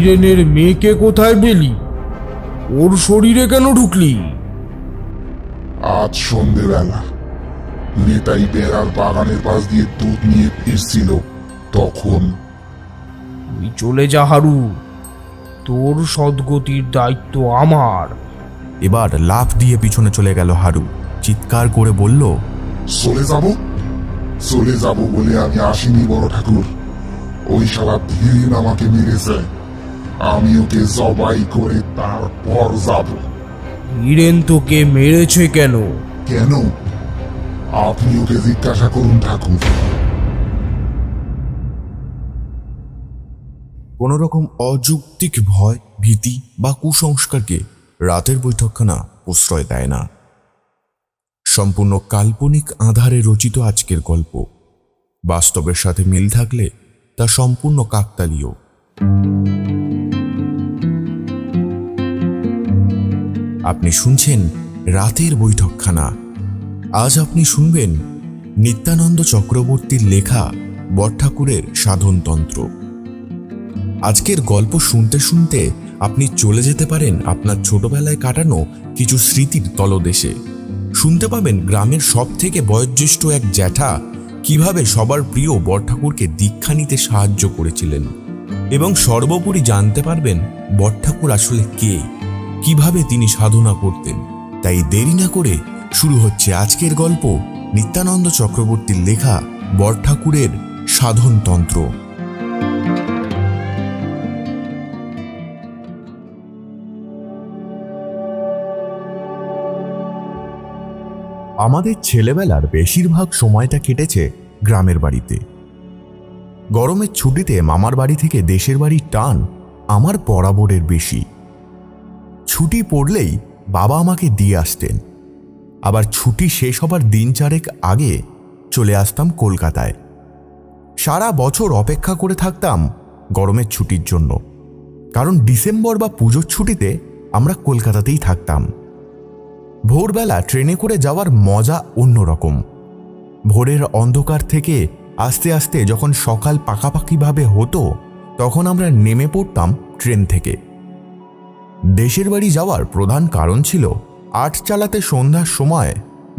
হিরেনের মেয়েকে কোথায় পেলি? ওর শরীরে কেন ঢুকলি? আজ সন্ধ্যেবেলা নেতাই বেড়ার বাগানের পাশ দিয়ে দুধ নিয়ে ফিরছিল, তখন। তুই চলে যা হারু, তোর সদ্গতির দায়িত্ব আমার। এবার লাফ দিয়ে পিছনে চলে গেল হারু। চিৎকার করে বলল, চলে যাব? চলে যাব বলে আমি আসিনি বড় ঠাকুর। ওই শালা ধীরেন আমাকে মেরেছে, আমি ওকে জবাই করে তারপর যাব। হিরেন তোকে মেরেছে কেন? কেন? আপনি ওকে জিজ্ঞাসা করুন ঠাকুর। কোন রকম অযৌক্তিক ভয়, ভীতি বা কুসংস্কারকে রাতের বৈঠকখানা প্রশ্রয় দেয় না। সম্পূর্ণ কাল্পনিক আধারে রচিত আজকের গল্প বাস্তবের সাথে মিল থাকলে তা সম্পূর্ণ কাকতালীয়। আপনি শুনছেন রাতের বৈঠকখানা। আজ আপনি শুনবেন নিত্যানন্দ চক্রবর্তীর লেখা বটঠাকুরের সাধনতন্ত্র। আজকের গল্প শুনতে শুনতে আপনি চলে যেতে পারেন আপনার ছোটবেলায় কাটানো কিছু স্মৃতির তলদেশে। শুনতে পাবেন গ্রামের সব থেকে বয়োজ্যেষ্ঠ এক জ্যাঠা কিভাবে সবার প্রিয় বটঠাকুরকে দীক্ষা নিতে সাহায্য করেছিলেন, এবং সর্বোপরি জানতে পারবেন বটঠাকুর আসলে কে, কিভাবে তিনি সাধনা করতেন। তাই দেরি না করে শুরু হচ্ছে আজকের গল্প, নিত্যানন্দ চক্রবর্তীর লেখা বটঠাকুরের সাধনতন্ত্র। আমাদের ছেলেবেলার বেশিরভাগ সময়টা কেটেছে গ্রামের বাড়িতে। গরমের ছুটিতে মামার বাড়ি থেকে দেশের বাড়ির টান আমার বরাবরের বেশি। ছুটি পড়লেই বাবা আমাকে দিয়ে আসতেন, আবার ছুটি শেষ হবার দিন চারেক আগে চলে আসতাম কলকাতায়। সারা বছর অপেক্ষা করে থাকতাম গরমের ছুটির জন্য, কারণ ডিসেম্বর বা পুজোর ছুটিতে আমরা কলকাতাতেই থাকতাম। ভোরবেলা ট্রেনে করে যাওয়ার মজা অন্যরকম। ভোরের অন্ধকার থেকে আস্তে আস্তে যখন সকাল পাকাপাকিভাবে হতো, তখন আমরা নেমে পড়তাম ট্রেন থেকে। দেশের বাড়ি যাওয়ার প্রধান কারণ ছিল আট চালাতে সন্ধ্যার সময়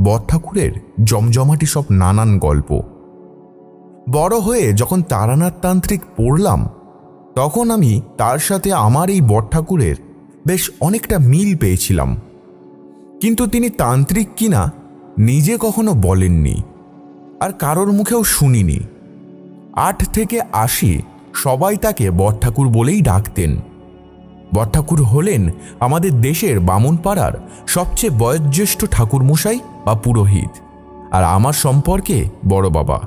বটঠাকুরের জমজমাটি সব নানান গল্প। বড় হয়ে যখন তারানাথ তান্ত্রিক পড়লাম, তখন আমি তার সাথে আমার এই বটঠাকুরের বেশ অনেকটা মিল পেয়েছিলাম। কিন্তু তিনি তান্ত্রিক কিনা নিজে কখনো বলেননি, আর কারোর মুখেও শুনিনি। 8 থেকে 80 সবাই তাকে বটঠাকুর বলেই ডাকতেন। বটঠাকুর হলেন আমাদের দেশের বামুনপাড়ার সবচেয়ে বয়োজ্যেষ্ঠ ঠাকুরমশাই বা পুরোহিত, আর আমার সম্পর্কে বড় বাবা।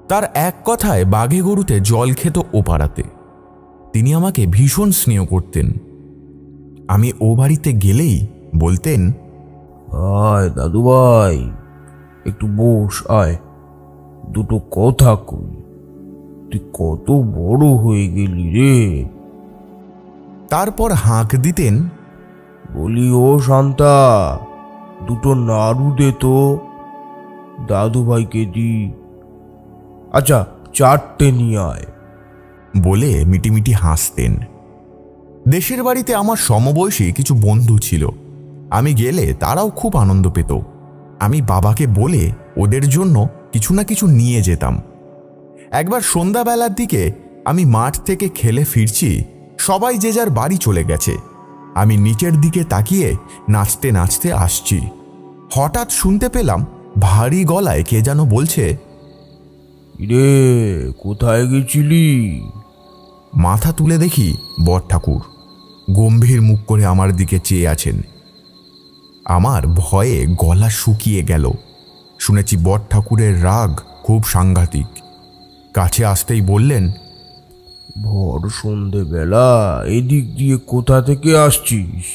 তার এক কথায় বাঘে গরুতে জল খেত ও পাড়াতে। তিনি আমাকে ভীষণ স্নেহ করতেন। আমি ও বাড়িতে গেলেই বলতেন, আয় দাদু ভাই, একটু বস, আয়, দুটো কথা কই। তুই কত বড় হয়ে গেলি রে। তারপর হাঁক দিতেন, বলি ও শান্তা, দুটো নাড়ু দে তো, দাদু ভাইকে দি। আচ্ছা, 4টে নিয়ে আয়, বলে মিটিমিটি হাসতেন। দেশের বাড়িতে আমার সমবয়সী কিছু বন্ধু ছিল। আমি গেলে তারাও খুব আনন্দ পেত। আমি বাবাকে বলে ওদের জন্য কিছু না কিছু নিয়ে যেতাম। একবার সন্ধ্যাবেলার দিকে আমি মাঠ থেকে খেলে ফিরছি, সবাই যে যার বাড়ি চলে গেছে। আমি নিচের দিকে তাকিয়ে নাচতে নাচতে আসছি। হঠাৎ শুনতে পেলাম ভারী গলায় কে যেন বলছে, রে কোথায় গেছিলি? মাথা তুলে দেখি বটঠাকুর গম্ভীর মুখ করে আমার দিকে চেয়ে আছেন। আমার ভয়ে গলা শুকিয়ে গেল। শুনেছি বটঠাকুরের রাগ খুব সাংঘাতিক। কাছে আসতেই বললেন, ভোর সন্ধেবেলা এদিক দিয়ে কোথা থেকে আসছিস?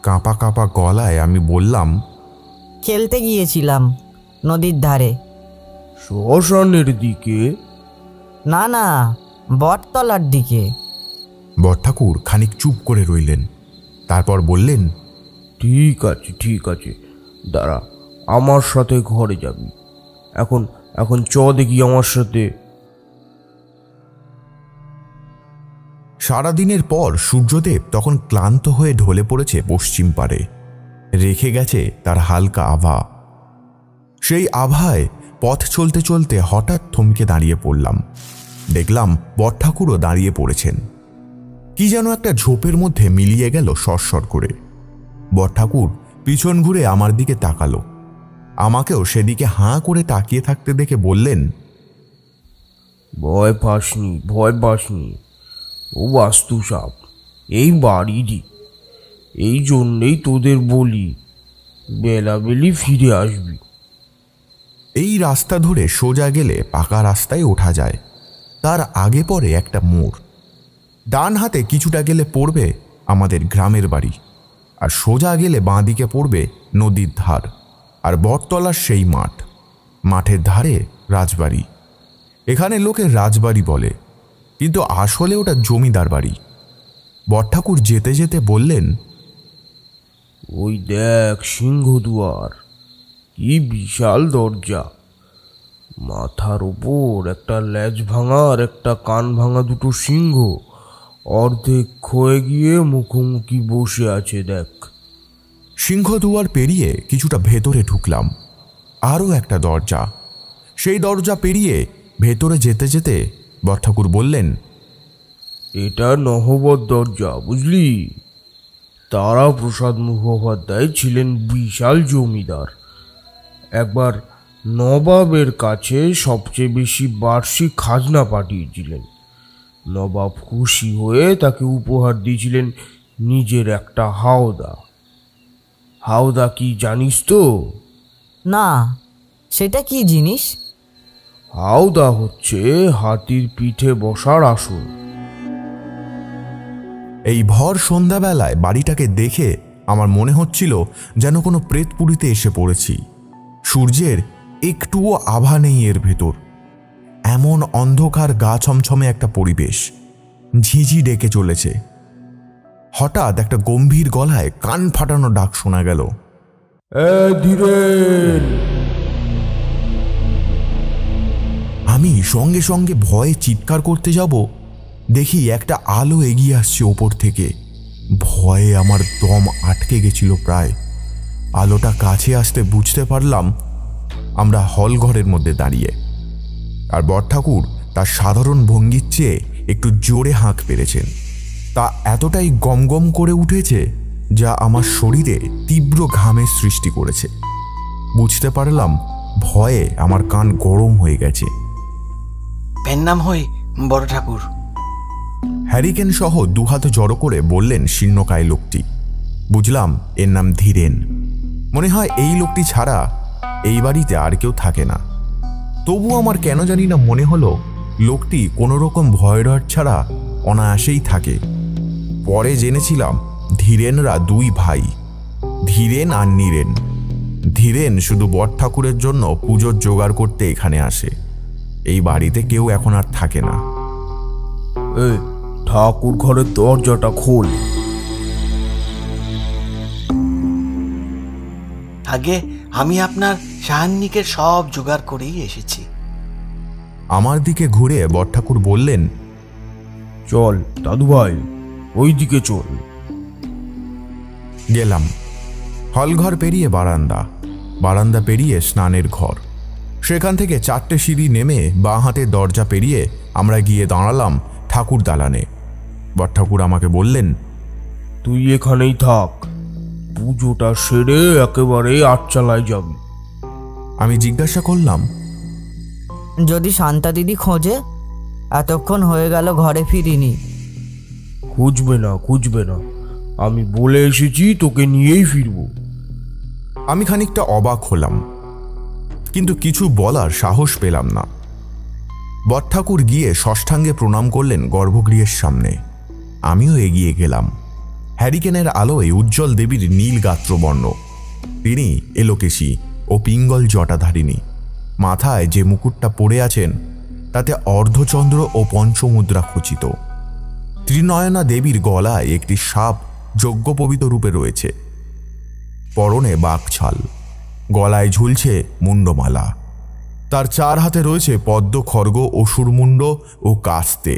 কাঁপা কাঁপা গলায় আমি বললাম, খেলতে গিয়েছিলাম নদীর ধারে। শ্মশানের দিকে? না না, বটতলার দিকে। বটঠাকুর খানিক চুপ করে রইলেন, তারপর বললেন, ঠিক আছে ঠিক আছে, দাঁড়া, আমার সাথে ঘরে যাবি। এখন এখন চ দেখি আমার সাথে। সারাদিনের পর সূর্যদেব তখন ক্লান্ত হয়ে ঢলে পড়েছে পশ্চিম পারে, রেখে গেছে তার হালকা আভা। সেই আভায় পথ চলতে চলতে হঠাৎ থমকে দাঁড়িয়ে পড়লাম। দেখলাম বড়ঠাকুরও দাঁড়িয়ে পড়েছেন। কি যেন একটা ঝোপের মধ্যে মিলিয়ে গেল সরসর করে। বড়ঠাকুর পিছন ঘুরে আমার দিকে তাকালো। আমাকেও সেদিকে হাঁ করে তাকিয়ে থাকতে দেখে বললেন, ভয় পাসনি, ভয় পাসনি, ও বাস্তু সাপ এই বাড়িরই। এই জন্যেই তোদের বলি বেলাবেলি ফিরে আসবি। এই রাস্তা ধরে সোজা গেলে পাকা রাস্তায় ওঠা যায়। তার আগে পরে একটা মোড়। ডান হাতে কিছুটা গেলে পড়বে আমাদের গ্রামের বাড়ি, আর সোজা গেলে বাঁ দিকে পড়বে নদীর ধার আর বটতলার সেই মাঠ। মাঠের ধারে রাজবাড়ি। এখানে লোকে রাজবাড়ি বলে, কিন্তু আসলে ওটা জমিদার বাড়ি। বড়ঠাকুর যেতে যেতে বললেন, ওই দেখ সিংহদুয়ার, কি বিশাল দরজা। মাথার ওপর একটা লেজ ভাঙা আর একটা কান ভাঙা দুটো সিংহ অর্ধেক ক্ষয়ে গিয়ে মুখোমুখি বসে আছে দেখ। সিংহদুয়ার পেরিয়ে কিছুটা ভেতরে ঢুকলাম। আরও একটা দরজা। সেই দরজা পেরিয়ে ভেতরে যেতে যেতে বড়ঠাকুর বললেন, এটা নহবত দরজা, বুঝলি? তারা প্রসাদ মুখোপাধ্যায় ছিলেন বিশাল জমিদার। একবার নবাবের কাছে সবচেয়ে বেশি বার্ষিক খাজনা পাঠিয়েছিলেন। নবাব খুশি হয়ে তাকে উপহার দিয়েছিলেন নিজের একটা হাওদা। হাওদা কি জানিস তো? না, সেটা কি জিনিস? হাওদা হচ্ছে হাতির পিঠে বসার আসন। এই ভর সন্ধ্যাবেলায় বাড়িটাকে দেখে আমার মনে হচ্ছিল যেন কোনো প্রেতপুরীতে এসে পড়েছি। সূর্যের একটুও আভা নেই এর ভেতর। এমন অন্ধকার গা ছমছমে একটা পরিবেশ। ঝিঝি ডেকে চলেছে। হঠাৎ একটা গম্ভীর গলায় কান ফাটানো ডাক শোনা গেল, ধীরেন। আমি সঙ্গে সঙ্গে ভয়ে চিৎকার করতে যাব, দেখি একটা আলো এগিয়ে আসছে ওপর থেকে। ভয়ে আমার দম আটকে গেছিল প্রায়। আলোটা কাছে আসতে বুঝতে পারলাম আমরা হল ঘরের মধ্যে দাঁড়িয়ে, আর বড়ঠাকুর তার সাধারণ ভঙ্গির চেয়ে একটু জোরে হাঁক পেরেছেন। তা এতটাই গমগম করে উঠেছে যা আমার শরীরে তীব্র ঘামের সৃষ্টি করেছে। বুঝতে পারলাম ভয়ে আমার কান গরম হয়ে গেছে। পেন নাম হই বড় ঠাকুর। হ্যারিকেন সহ দুহাতে জড়ো করে বললেন শীর্ণকায় লোকটি। বুঝলাম এর নাম ধীরেন। মনে হয় এই লোকটি ছাড়া এই বাড়িতে আর কেউ থাকে না। তবু আমার কেন জানি না মনে হলো লোকটি কোনো রকম ভয় ডর ছাড়া অনায়াসেই থাকে। পরে জেনেছিলাম ধীরেনরা দুই ভাই, ধীরেন আর নীরেন। ধীরেন শুধু বড়ঠাকুরের জন্য পুজোর জোগাড় করতে এখানে আসে। এই বাড়িতে কেউ এখন আর থাকে না। ঠাকুর ঘরের দরজাটা খোল। আগে আমি আপনার সাহান্নিকের সব জোগাড় করেই এসেছি। আমার দিকে ঘুরে বড়ঠাকুর বললেন, চল দাদু ভাই, ওই দিকে চল। গেলাম। হলঘর পেরিয়ে বারান্দা, বারান্দা পেরিয়ে স্নানের ঘর। সেখান থেকে 4টে সিঁড়ি নেমে বাঁ হাতের দরজা পেরিয়ে আমরা গিয়ে দাঁড়ালাম ঠাকুর দালানে। বড়ঠাকুর আমাকে বললেন, তুই এখানেই থাক, পুজোটা সেরে একেবারে আটচালায় যাবি। আমি জিজ্ঞাসা করলাম, যদি শান্তা দিদি খোঁজে? এতক্ষণ হয়ে গেল ঘরে ফিরিনি। খুঁজবে না, খুঁজবে না, আমি বলে এসেছি তোকে নিয়েই ফিরব। আমি খানিকটা অবাক হলাম, কিন্তু কিছু বলার সাহস পেলাম না। বড়ঠাকুর গিয়ে ষষ্ঠাঙ্গে প্রণাম করলেন গর্ভগৃহের সামনে। আমিও এগিয়ে গেলাম। হ্যারিকেনের আলোয় উজ্জ্বল দেবীর নীল গাত্রবর্ণ। তিনি এলোকেশী ও পিঙ্গল জটাধারিণী। মাথায় যে মুকুটটা পরে আছেন তাতে অর্ধচন্দ্র ও পঞ্চমুদ্রা খচিত। ত্রিনয়না দেবীর গলায় একটি সাপ যজ্ঞোপবীত রূপে রয়েছে। পরনে বাঘছাল, গলায় ঝুলছে মুন্ডমালা। তার 4 হাতে রয়েছে পদ্ম খড়গ, অসুরমুণ্ড ও কাস্তে।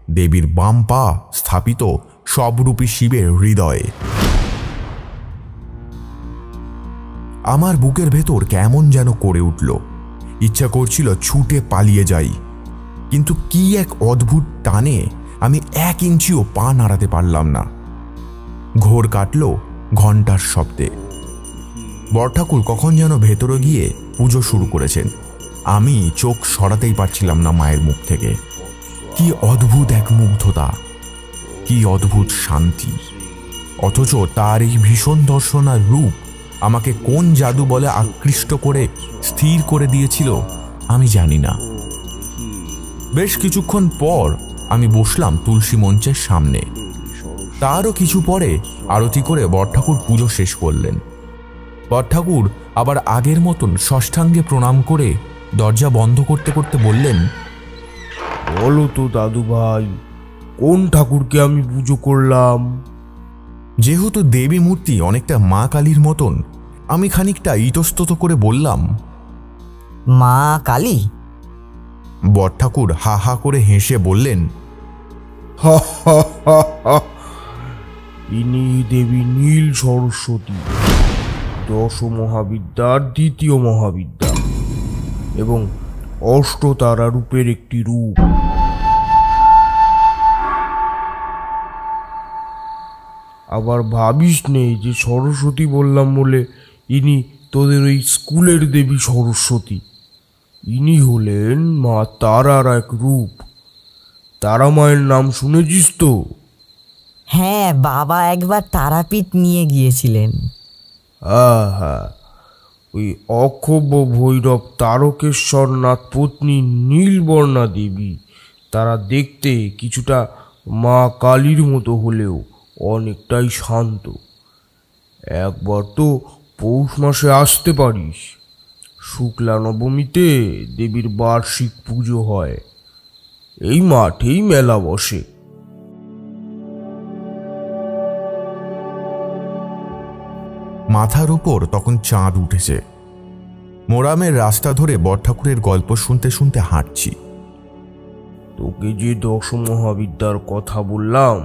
দেবীর বাম পা স্থাপিত সবরূপী শিবের হৃদয়ে। আমার বুকের ভেতর কেমন যেন করে উঠল, ইচ্ছা করছিল ছুটে পালিয়ে যাই, কিন্তু কি এক অদ্ভুত টানে আমি 1 ইঞ্চিও পা নাড়াতে পারলাম না। ঘোর কাটল ঘণ্টার শব্দে। বড়ঠাকুর কখন যেন ভেতরে গিয়ে পুজো শুরু করেছেন। আমি চোখ সরাতেই পারছিলাম না মায়ের মুখ থেকে। কি অদ্ভুত এক মুগ্ধতা, কি অদ্ভুত শান্তি! অথচ তার এই ভীষণ দর্শনার রূপ আমাকে কোন জাদু বলে আকৃষ্ট করে স্থির করে দিয়েছিল আমি জানি না। বেশ কিছুক্ষণ পর আমি বসলাম তুলসী মঞ্চের সামনে। তারও কিছু পরে আরতি করে বড়ঠাকুর পুজো শেষ করলেন। বড়ঠাকুর আবার আগের মতন ষষ্ঠাঙ্গে প্রণাম করে দরজা বন্ধ করতে করতে বললেন, বলো তো দাদু ভাই, কোন ঠাকুরকে আমি পুজো করলাম? যেহেতু দেবী মূর্তি অনেকটা মা কালীর মতন, আমি খানিকটা ইতস্তত করে বললাম, মা কালী। বড়ঠাকুর হা হা করে হেসে বললেন, হা হা হা হা, ইনি দেবী নীল সরস্বতী, 10 মহাবিদ্যার 2য় মহাবিদ্যা এবং অষ্টতারা রূপের একটি রূপ। আবার ভাবিস নেই যে সরস্বতী বললাম বলে ইনি তোদের ওই স্কুলের দেবী সরস্বতী। ইনি হলেন মা তারার এক রূপ। তারা মায়ের নাম শুনেছিস তো? হ্যাঁ, বাবা একবার তারাপীঠ নিয়ে গিয়েছিলেন। হ্যাঁ, ওই অক্ষোভ্য ভৈরব তারকেশ্বর নাথ পত্নী নীলবর্ণা দেবী, তারা দেখতে কিছুটা মা কালীর মতো হলেও অনেকটাই শান্ত। একবার তো পৌষ মাসে আসতে পারিস। শুক্লা নবমীতে দেবীর বার্ষিক পুজো হয়। এই মাঠেই মেলা বসে। মাথার উপর তখন চাঁদ উঠেছে। মোরামের রাস্তা ধরে বড়ঠাকুরের গল্প শুনতে শুনতে হাঁটছি। তোকে যে 10 মহাবিদ্যার কথা বললাম,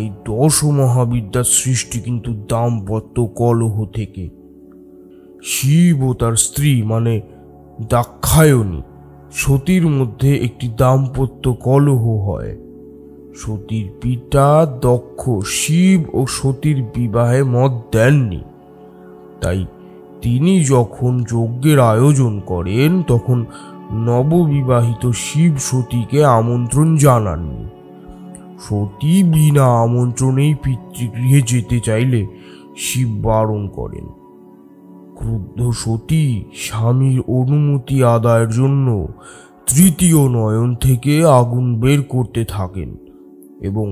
এই 10 মহাবিদ্যার সৃষ্টি কিন্তু দাম্পত্য কলহ থেকে। শিব ও তার স্ত্রী মানে দাক্ষায়ণী সতীর মধ্যে একটি দাম্পত্য কলহ হয়। সতীর পিতা দক্ষ শিব ও সতীর বিবাহে মত দেননি, তাই তিনি যখন যজ্ঞের আয়োজন করেন তখন নববিবাহিত শিব সতীকে আমন্ত্রণ জানাননি। সতী বিনা আমন্ত্রণেই পিতৃগৃহে যেতে চাইলে শিব বারণ করেন। ক্রুদ্ধ সতী স্বামীর অনুমতি আদায়ের জন্য 3য় নয়ন থেকে আগুন বের করতে থাকেন এবং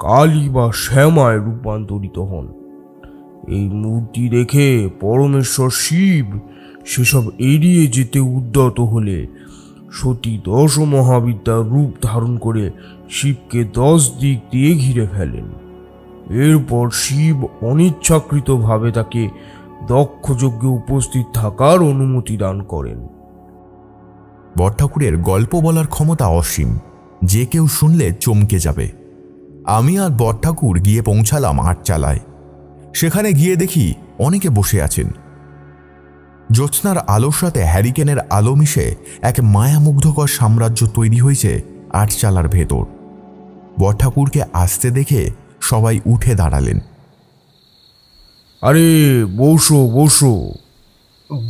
কালী বা শ্যামায় রূপান্তরিত হন। এই মূর্তি দেখে পরমেশ্বর শিব সেসব এড়িয়ে যেতে উদ্যত হলে সতী 10 মহাবিদ্যার রূপ ধারণ করে শিবকে 10 দিক দিয়ে ঘিরে ফেলেন। এরপর শিব অনিচ্ছাকৃতভাবে তাকে দক্ষ যজ্ঞে উপস্থিত থাকার অনুমতি দান করেন। বড়ঠাকুরের গল্প বলার ক্ষমতা অসীম, যে কেউ শুনলে চমকে যাবে। আমি আর বড়ঠাকুর গিয়ে পৌঁছালাম আটচালায়। সেখানে গিয়ে দেখি অনেকে বসে আছেন। জ্যোৎস্নার আলোর সাথে হ্যারিকেনের আলো মিশে এক মায়ামুগ্ধকর সাম্রাজ্য তৈরি হয়েছে আটচালার ভেতর। বড়ঠাকুরকে আসতে দেখে সবাই উঠে দাঁড়ালেন। আরে বসো বসো।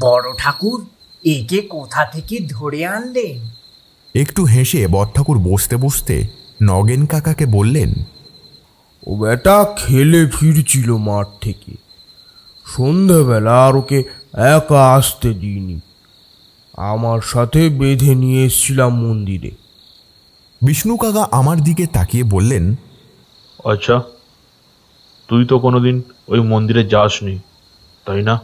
বড় ঠাকুর, একে কোথা থেকে ধরে আনলেন? একটু হেসে বড়ঠাকুর বসতে বসতে নগেন কাকাকে বললেন, ও বেটা খেলে ফিরছিল মাঠ থেকে। সন্ধ্যাবেলা আর ওকে একা আসতে দিইনি, আমার সাথে বেঁধে নিয়ে এসছিলাম মন্দিরে। বিষ্ণু কাকা আমার দিকে তাকিয়ে বললেন, আচ্ছা, তুই তো কোনোদিন ওই মন্দিরে যাসনি, তাই না?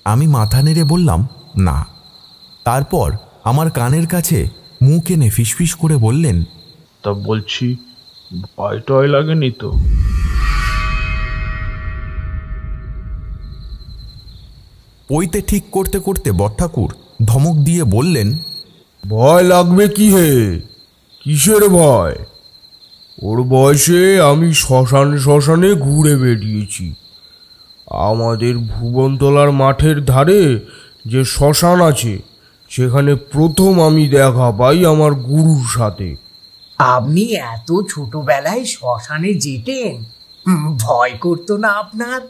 আমি মাথা নেড়ে বললাম, না। তারপর আমার কানের কাছে মুখ এনে ফিসফিস করে বললেন, তা বলছি ভয় টয় লাগেনি তো? পইতে ঠিক করতে করতে বড়ঠাকুর ধমক দিয়ে বললেন, ভয় লাগবে কি হে? কিসের ভয়? ওর বয়সে আমি শ্মশানে শ্মশানে ঘুরে বেরিয়েছি। আমাদের ভুবনতলার মাঠের ধারে যে শ্মশান আছে সেখানে প্রথম আমি দেখা পাই আমার গুরুর সাথে। আপনি এত ছোটবেলায় শ্মশানে যেতেন? ভয় করতো না আপনার?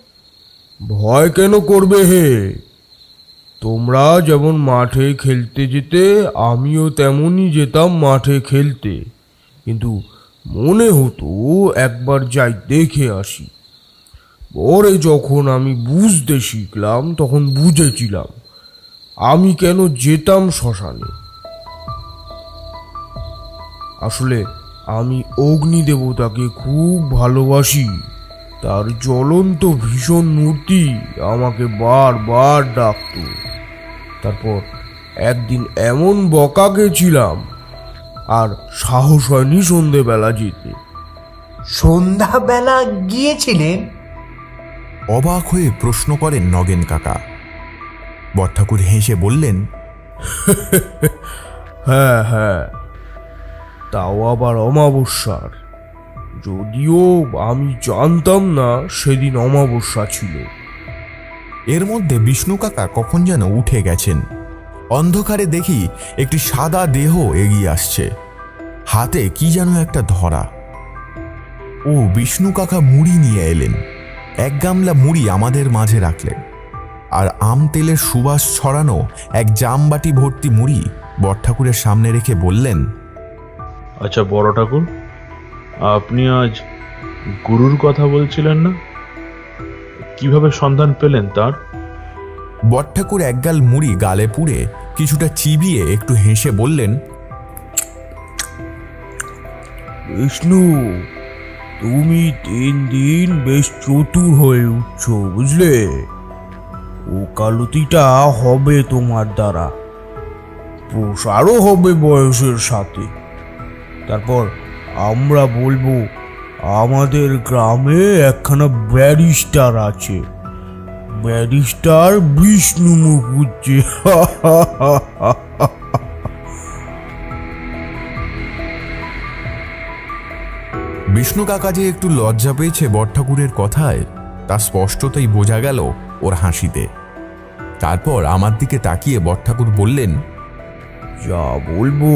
ভয় কেন করবে হে? তোমরা যেমন মাঠে খেলতে যেতে আমিও তেমনই যেতাম মাঠে খেলতে, কিন্তু মনে হতো একবার যাই দেখে আসি। পরে যখন আমি বুঝতে শিখলাম তখন বুঝেছিলাম আমি কেন যেতাম শ্মশানে। আসলে আমি অগ্নি দেবতাকে খুব ভালোবাসি। তার জ্বলন্ত ভীষণ মূর্তি আমাকে বারবার ডাকতো। তারপর একদিন এমন বকা গেছিলাম আর সাহস হয়নি সন্ধেবেলা যেতে। সন্ধ্যাবেলা গিয়েছিলেন? অবাক হয়ে প্রশ্ন করেন নগেন কাকা। বড়ঠাকুর হেসে বললেন, হ্যাঁ হ্যাঁ, তাও আবার অমাবস্যার। যদিও আমি জানতাম না সেদিন অমাবস্যা ছিল। এর মধ্যে বিষ্ণু কাকা কখন যেন উঠে গেছেন। অন্ধকারে দেখি একটি সাদা দেহ এগিয়ে আসছে, হাতে কি যেন একটা ধরা। ও বিষ্ণু কাকা মুড়ি নিয়ে এলেন। এক গামলা মুড়ি আমাদের মাঝে রাখলেন, আর আম তেলের সুবাস ছড়ানো এক জামবাটি ভর্তি মুড়ি বড়ঠাকুরের সামনে রেখে বললেন, আচ্ছা বড় ঠাকুর, আপনি আজ গুরুর কথা বলছিলেন না? কিভাবে সন্ধান পেলেন তার? বড়ঠাকুর একগাল মুড়ি গালে পুড়ে কিছুটা চিবিয়ে একটু হেসে বললেন, বিষ্ণু, তুমি 3 দিন বেশ চতুর হয়ে উঠছ, বুঝলে? ওকালতিটা হবে তোমার দ্বারা, প্রসারও হবে বয়সের সাথে। তারপর আমরা বলবো আমাদের গ্রামে একখানা ব্যারিস্টার আছে, ব্যারিস্টার বিষ্ণু মুখুজ্জে। বিষ্ণু কাকা যে একটু লজ্জা পেয়েছে বড়ঠাকুরের কথায় তা স্পষ্টতই বোঝা গেল ওর হাসিতে। তারপর আমার দিকে তাকিয়ে বড়ঠাকুর বললেন, যা বলবো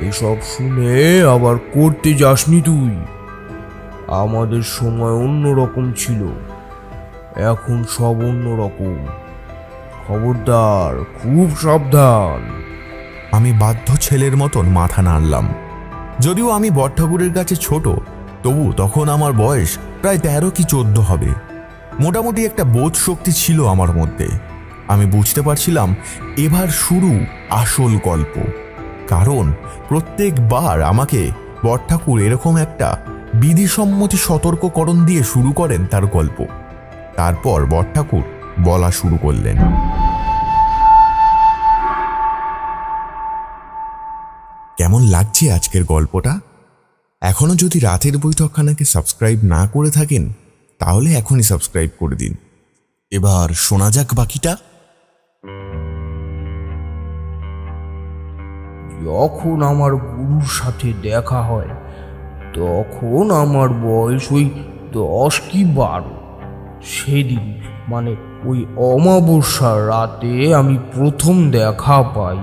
এসব শুনে আবার করতে যাসনি তুই। আমাদের সময় অন্যরকম ছিল, এখন সব অন্যরকম। খবরদার, খুব সাবধান। আমি বাধ্য ছেলের মতন মাথা নাড়লাম। যদিও আমি বড়ঠাকুরের কাছে ছোট, তবু তখন আমার বয়স প্রায় 13 কি 14 হবে। মোটামুটি একটা বোধ শক্তি ছিল আমার মধ্যে। আমি বুঝতে পারছিলাম এবার শুরু আসল গল্প, কারণ প্রত্যেকবার আমাকে বড়ঠাকুর এরকম একটা বিধিসম্মতি সতর্ককরণ দিয়ে শুরু করেন তার গল্প। তারপর বড়ঠাকুর বলা শুরু করলেন, কেমন লাগছে আজকের গল্পটা? এখনো যদি রাতের বৈঠকখানাকে সাবস্ক্রাইব না করে থাকেন তাহলে এখনই সাবস্ক্রাইব করে দিন। এবার শোনা যাক বাকিটা। যখন আমার গুরুর সাথে দেখা হয় তখন আমার বয়স ওই 10 কি 12। সেদিন মানে ওই অমাবস্যার রাতে আমি প্রথম দেখা পাই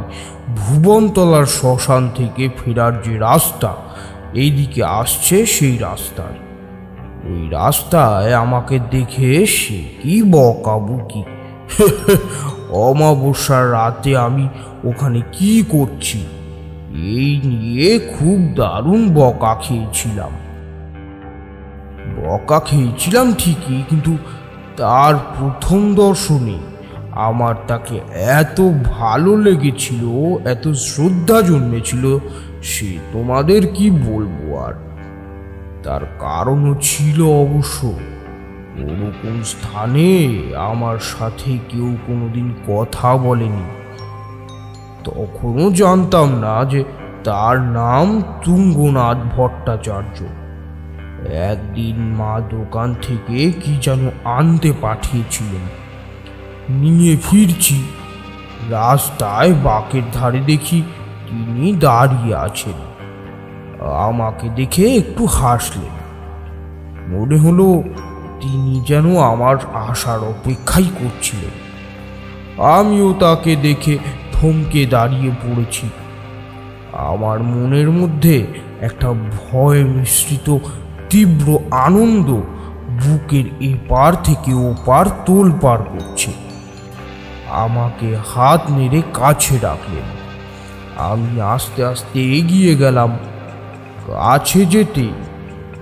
ভুবনতলার শ্মশান থেকে ফেরার যে রাস্তা এইদিকে আসছে, সেই রাস্তায়। ওই রাস্তায় আমাকে দেখে সে কি বকাবকি। অমাবস্যার রাতে আমি ওখানে কি করছি এই নিয়ে খুব দারুণ বকা খেয়েছিলাম ঠিকই, কিন্তু তার প্রথম দর্শনে আমার তাকে এত ভালো লেগেছিল, এত শ্রদ্ধা জন্মেছিল, সে তোমাদের কি বলবো। আর তার কারণও ছিল অবশ্য। ওরকম স্থানে আমার সাথে কেউ কোনোদিন কথা বলেনি। তখনও জানতাম না যে তার নাম তুঙ্গনাথ ভট্টাচার্য। একদিন মা দোকান থেকে কি যেন আনতে পাঠিয়েছিলেন, নিয়ে ফিরছি, রাস্তায় বাঁকের ধারে দেখি তিনি দাঁড়িয়ে আছেন। আমাকে দেখে একটু হাসলেন। মনে হলো তিনি যেন আমার আসার অপেক্ষাই করছিলেন। আমিও তাকে দেখে থমকে দাঁড়িয়ে পড়েছি। আমার মনের মধ্যে একটা ভয় মিশ্রিত তীব্র আনন্দ বুকের এপার থেকে ওপার তোলপাড় করছে। আমাকে হাত নেড়ে কাছে ডাকলেন। আমি আস্তে আস্তে এগিয়ে গেলাম। কাছে যেতে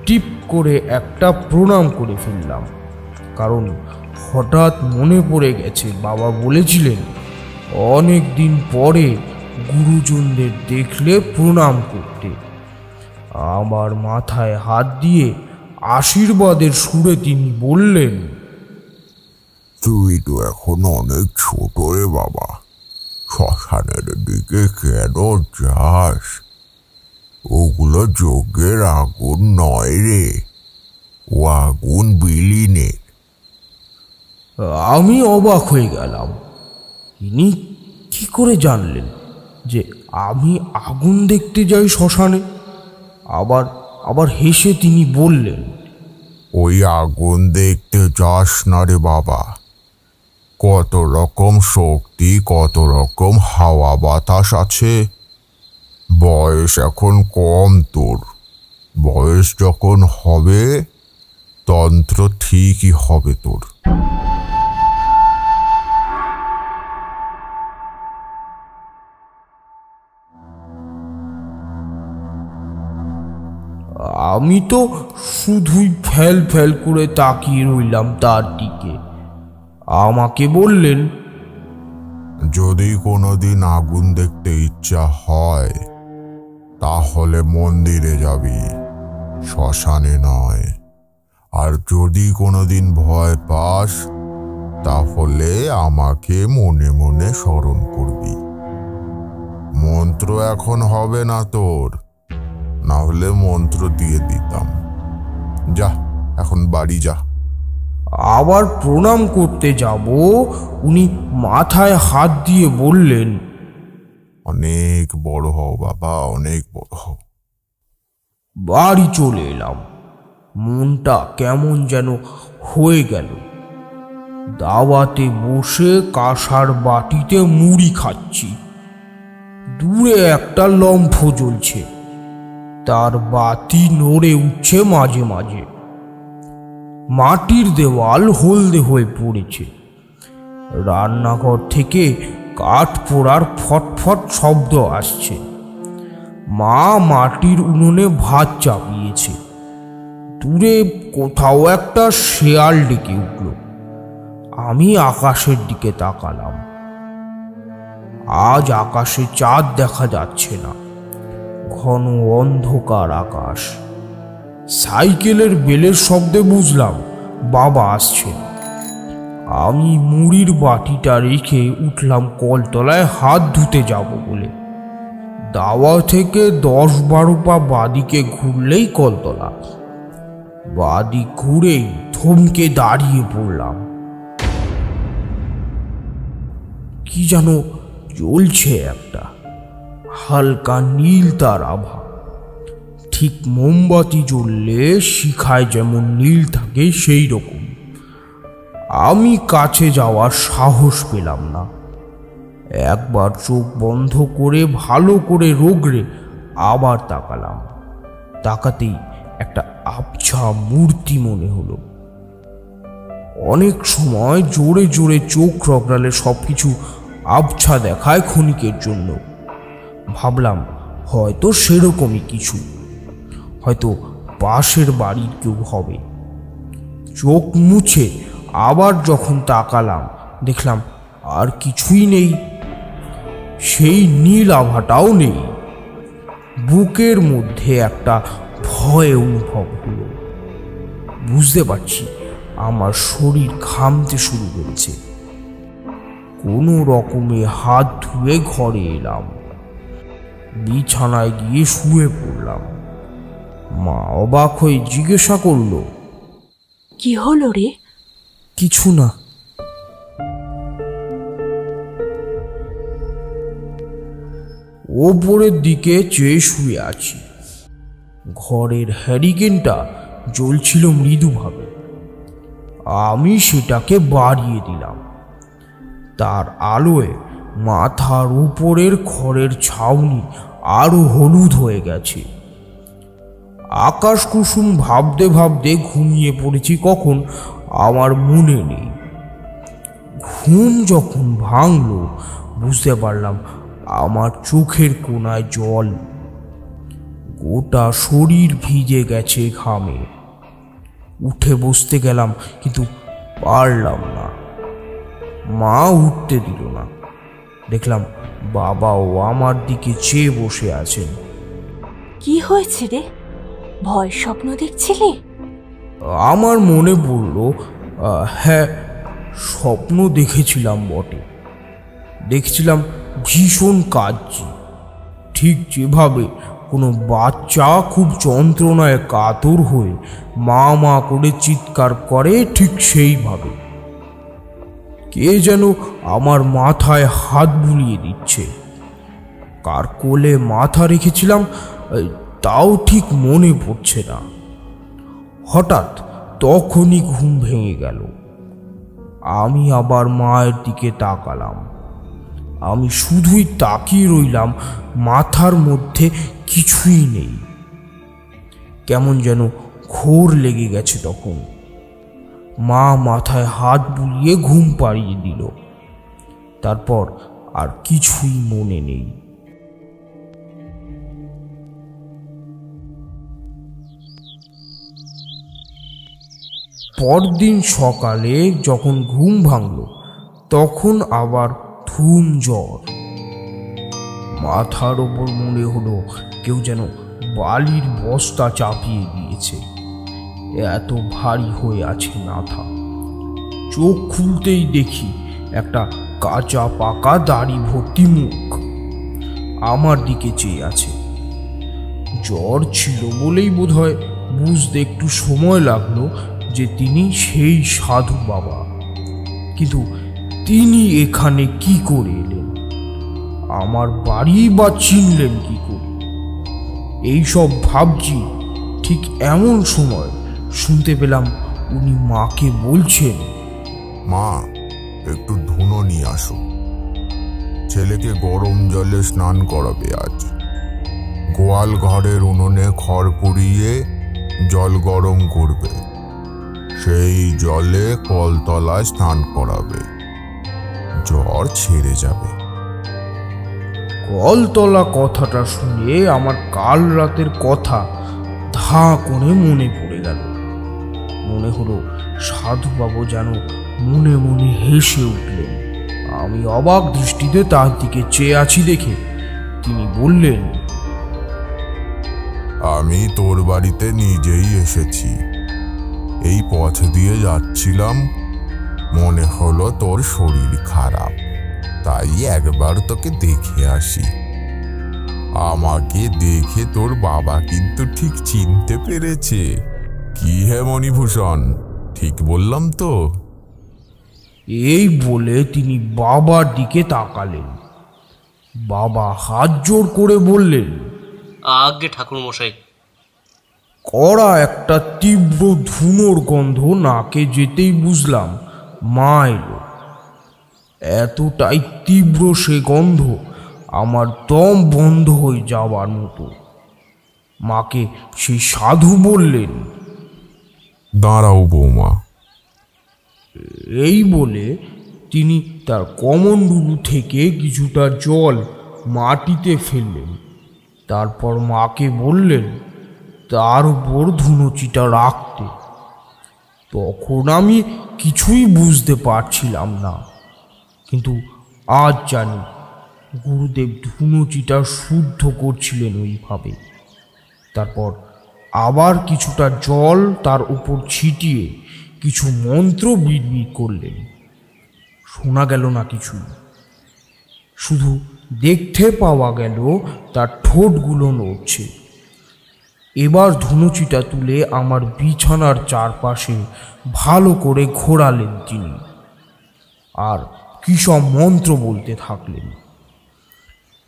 টিপ করে একটা প্রণাম করে ফেললাম, কারণ হঠাৎ মনে পড়ে গেছে বাবা বলেছিলেন অনেক দিন পরে গুরুজনদের দেখলে প্রণাম করতে। আমার মাথায় হাত দিয়ে আশীর্বাদের সুরে তিনি বললেন, তুই তো এখন অনেক ছোট রে বাবা, শ্মশানের দিকে কেন যাস? ওগুলো যজ্ঞের আগুন নয় রে, ও আগুন বিলীনের। আমি অবাক হয়ে গেলাম। ইনি কি করে জানলেন যে আমি আগুন দেখতে যাই শ্মশানে? আবার হেসে তিনি বললেন, ওই আগুন দেখতে যাস না রে বাবা, কত রকম শক্তি, কত রকম হাওয়া বাতাস আছে। বয়স এখন কম তোর, বয়স যখন হবে তন্ত্র ঠিকই হবে তোর। আমি তো শুধুই ফ্যাল ফ্যাল করে তাকিয়ে রইলাম তার দিকে। আমাকে বললেন, যদি কোনোদিন আগুন দেখতে ইচ্ছা হয় তাহলে মন্দিরে যাবি, শ্মশানে নয়। আর যদি কোনোদিন ভয় পাস তাহলে আমাকে মনে মনে স্মরণ করবি। মন্ত্র এখন হবে না তোর, না হলে মন্ত্র দিয়ে দিতাম। যা এখন বাড়ি যা। আবার প্রণাম করতে যাব, উনি মাথায় হাত দিয়ে বললেন, অনেক বড় হও বাবা, অনেক বড় হও। বাড়ি চলে এলাম। মনটা কেমন যেন হয়ে গেল। দাওয়াতে বসে কাঁসার বাটিতে মুড়ি খাচ্ছি। দূরে একটা লম্ফ জ্বলছে, তার বাতি নড়ে উঠছে মাঝে মাঝে। মাটির দেওয়াল হলদে হয়ে পড়েছে। রান্নাঘর থেকে কাঠ পোড়ার ফটফট শব্দ আসছে। মা মাটির উনুনে ভাত চাপিয়েছে। দূরে কোথাও একটা শেয়াল ডেকে উঠল। আমি আকাশের দিকে তাকালাম। আজ আকাশে চাঁদ দেখা যাচ্ছে না, ঘন অন্ধকার আকাশ। সাইকেলের বেলের শব্দে বুঝলাম বাবা আসছেন। আমি মুড়ির বাটিটা রেখে উঠলাম কলতলায় হাত ধুতে যাব বলে। দাওয়া থেকে 10-12 পা বাদিকে ঘুরলেই কলতলা। বাদিক ঘুরেই থমকে দাঁড়িয়ে পড়লাম। কি যেন জ্বলছে একটা, হালকা নীল তার আভা। ঠিক মোমবাতি জ্বললে শিখায় যেমন নীল থাকে সেই রকম। আমি কাছে যাওয়ার সাহস পেলাম না। একবার চোখ বন্ধ করে ভালো করে রোগড়ে আবার তাকালাম। তাকাতেই একটা আবছা মূর্তি মনে হলো। অনেক সময় জোরে জোরে চোখ রগড়ালে সবকিছু আবছা দেখায় ক্ষণিকের জন্য। ভাবলাম হয়তো সেরকমই কিছু, হয়তো পাশের বাড়ির কেউ হবে। চোখ মুছে আবার যখন তাকালাম দেখলাম আর কিছুই নেই, সেই নীল আভাটাও নেই। বুকের মধ্যে একটা ভয় অনুভব হলো। বুঝতে পারছি আমার শরীর ঘামতে শুরু করেছে। কোনো রকমে হাত ধুয়ে ঘরে এলাম। বিছানায় গিয়ে শুয়ে পড়লাম। মা অবাক হয়ে জিজ্ঞাসা করলো, কি হলো রে? কিছু না। ওপরের দিকে চেয়ে শুয়ে আছি। ঘরের হ্যারিকেনটা জ্বলছিল মৃদুভাবে। আমি সেটাকে বাড়িয়ে দিলাম। তার আলোয় মাথার উপরের খড়ের ছাউনি আরো হলুদ হয়ে গেছে। আকাশ কুসুম ভাবতে ভাবতে ঘুমিয়ে পড়েছি কখন আমার মনে নেই। ঘুম যখন ভাঙলো বুঝতে পারলাম আমার চোখের কোণায় জল, গোটা শরীর ভিজে গেছে ঘামে। উঠে বসতে গেলাম কিন্তু পারলাম না। মা উঠতে দিল না। দেখলাম বাবাও আমার দিকে চেয়ে বসে আছেন। কি হয়েছে রে? ভয় স্বপ্ন দেখছিলি? আমার মনে পড়ল, হ্যাঁ, স্বপ্ন দেখেছিলাম বটে। দেখছিলাম ভীষণ কাঁদছি, ঠিক যেভাবে কোনো বাচ্চা খুব যন্ত্রণায় কাতর হয়ে মা মা করে চিৎকার করে, ঠিক সেইভাবে। কে যেন আমার মাথায় হাত বুলিয়ে দিচ্ছে। কার কোলে মাথা রেখেছিলাম তাও ঠিক মনে পড়ছে না। হঠাৎ তখনই ঘুম ভেঙে গেল। আমি আবার মায়ের দিকে তাকালাম। আমি শুধুই তাকিয়ে রইলাম, মাথার মধ্যে কিছুই নেই। কেমন যেন ঘোর লেগে গেছে তখন। মা মাথায় হাত বুলিয়ে ঘুম পাড়িয়ে দিল। তারপর আর কিছুই মনে নেই। পরদিন সকালে যখন ঘুম ভাঙল তখন আবার ধুম জ্বর। মাথার ওপর মনে হলো কেউ যেন বালির বস্তা চাপিয়ে দিয়েছে, এত ভারী হয়ে আছে মাথা। চোখ খুলতেই দেখি একটা কাঁচা পাকা দাড়ি ভর্তি মুখ আমার দিকে চেয়ে আছে। জ্বর ছিল বলেই বোধহয় বুঝতে একটু সময় লাগলো যে তিনি সেই সাধু বাবা। কিন্তু তিনি এখানে কি করে এলেন? আমার বাড়ি বা চিনলেন কি করে? এইসব ভাবছি, ঠিক এমন সময় শুনতে পেলাম উনি মাকে বলছেন, মা, একটু ধুনো নিয়ে আসো, ছেলেকে গরম জলে স্নান করাবে আজ। গোয়াল ঘরের উনুনে খড় পুড়িয়ে জল গরম করবে, সেই জলে কলতলায় স্নান করাবে, জ্বর ছেড়ে যাবে। কলতলা কথাটা শুনে আমার কাল রাতের কথা ধাঁ করে মনে পড়ে গেল। মনে হলো সাধুবাবু যেন মনে মনে হেসে উঠলেন। আমি অবাক দৃষ্টিতে তার দিকে চেয়ে আছি দেখে তিনি বললেন, আমি তোর বাড়িতে নিজেই এসেছি। এই পথ দিয়ে যাচ্ছিলাম, মনে হলো তোর শরীর খারাপ, তাই একবার তোকে দেখে আসি। আমাকে দেখে তোর বাবা কিন্তু ঠিক চিনতে পেরেছে। কি হে মণিভূষণ, ঠিক বললাম তো? এই বলে তিনি বাবার দিকে তাকালেন। বাবা হাত জোড় করে বললেন, আজ্ঞে ঠাকুর মশাই। কড়া একটা তীব্র ধুনোর গন্ধ নাকে যেতেই বুঝলাম মা এলো। এতটাই তীব্র সে গন্ধ আমার দম বন্ধ হয়ে যাওয়ার মতো। মাকে সেই সাধু বললেন, দাঁড়াও বৌমা। এই বলে তিনি তার কমণ্ডলু থেকে কিছুটা জল মাটিতে ফেললেন। তারপর মাকে বললেন তার উপর ধুনোচিটা রাখতে। তখন আমি কিছুই বুঝতে পারছিলাম না, কিন্তু আজ জানি গুরুদেব ধুনোচিটা শুদ্ধ করছিলেন ওইভাবে। তারপর আবার কিছুটা জল তার উপর ছিটিয়ে কিছু মন্ত্র বিড়বিড় করলেন। শোনা গেল না কিছু, শুধু দেখতে পাওয়া গেল তার ঠোঁটগুলো নড়ছে। এবার ধনুচিটা তুলে আমার বিছানার চারপাশে ভালো করে ঘোরালেন তিনি, আর কি সব মন্ত্র বলতে থাকলেন।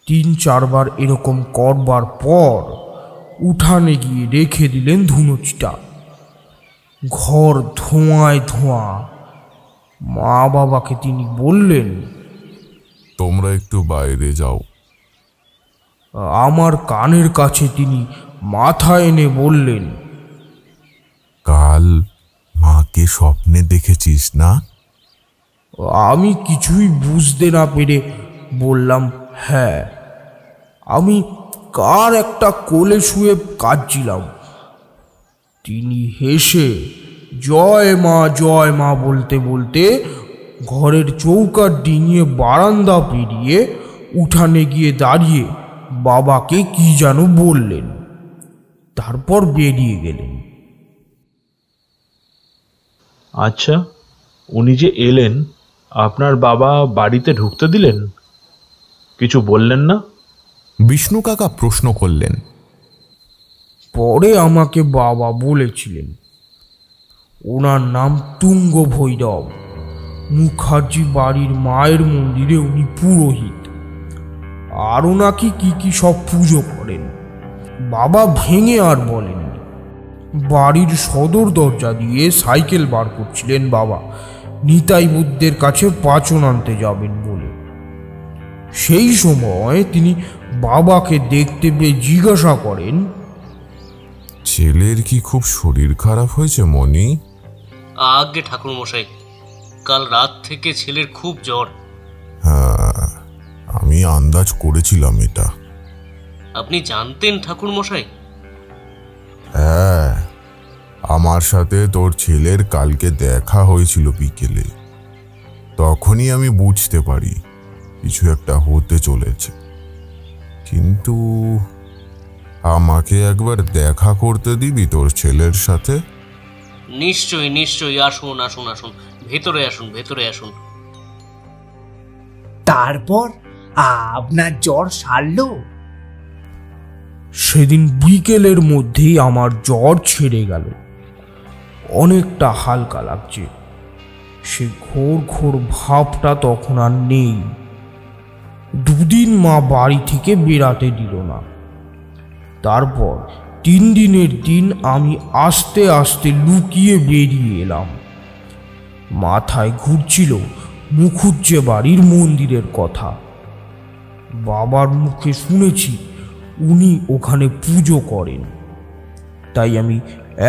৩-৪ বার এরকম করবার পর উঠানে গিয়ে রেখে দিলেন ধুনুচটা। ঘর ধোঁয়ায় ধোঁয়া। মা বাবাকে তিনি বললেন, তোমরা একটু বাইরে যাও। আমার কানের কাছে তিনি মাথা এনে বললেন, কাল মাকে স্বপ্নে দেখেছিস না? আমি কিছুই বুঝতে না পেরে বললাম, হ্যাঁ। আমি কার একটা কোলে শুয়ে কাঁদছিলাম। তিনি হেসে জয় মা বলতে বলতে ঘরের চৌকাঠ ডিঙিয়ে বারান্দা পেরিয়ে উঠানে গিয়ে দাঁড়িয়ে বাবাকে কি যেন বললেন, তারপর বেরিয়ে গেলেন। আচ্ছা, উনি যে এলেন, আপনার বাবা বাড়িতে ঢুকতে দিলেন? কিছু বললেন না? বিষ্ণু কাকা প্রশ্ন করলেন। পরে আমাকে বাবা বলেছিলেন, ওনার নাম তুঙ্গ ভৈরব। মুখার্জি বাড়ির মায়ের মন্দিরে উনি পুরোহিত। আরও নাকি কি সব পুজো করেন। বাবা ভেঙে আর বলেননি। বাড়ির সদর দরজা দিয়ে সাইকেল বার করছিলেন বাবা, নিতাই বুদ্ধের কাছে পাচন আনতে যাবেন বলে। সেই সময় তিনি বাবাকে দেখতে পেয়ে জিজ্ঞাসা করেন, ছেলের কি খুব শরীর খারাপ হয়েছে মনি? আগে ঠাকুর মশাই, কাল রাত থেকে ছেলের খুব জ্বর। হ্যাঁ, আমি আন্দাজ করেছিলাম এটা। আপনি জানতেন ঠাকুর মশাই? হ্যাঁ, আমার সাথে তোর ছেলের কালকে দেখা হয়েছিল বিকেলে। তখনই আমি বুঝতে পারি কিছু একটা হতে চলেছে। কিন্তু আমাকে একবার দেখা করতে দিবি তোর ছেলের সাথে? নিশ্চয়ই নিশ্চয়ই, আসুন আসুন আসুন, ভেতরে আসুন ভেতরে আসুন। তারপর আপনার জ্বর সারলো? সেদিন বিকেলের মধ্যেই আমার জ্বর ছেড়ে গেল। অনেকটা হালকা লাগছে। সে ঘোর ঘোর ভাবটা তখন আর নেই। দুদিন মা বাড়ি থেকে বেরাতে দিল না। তারপর 3 দিনের দিন আমি আস্তে আস্তে লুকিয়ে বেরিয়ে এলাম। মাথায় ঘুরছিল মুখুজ্জে বাড়ির মন্দিরের কথা। বাবার মুখে শুনেছি উনি ওখানে পুজো করেন, তাই আমি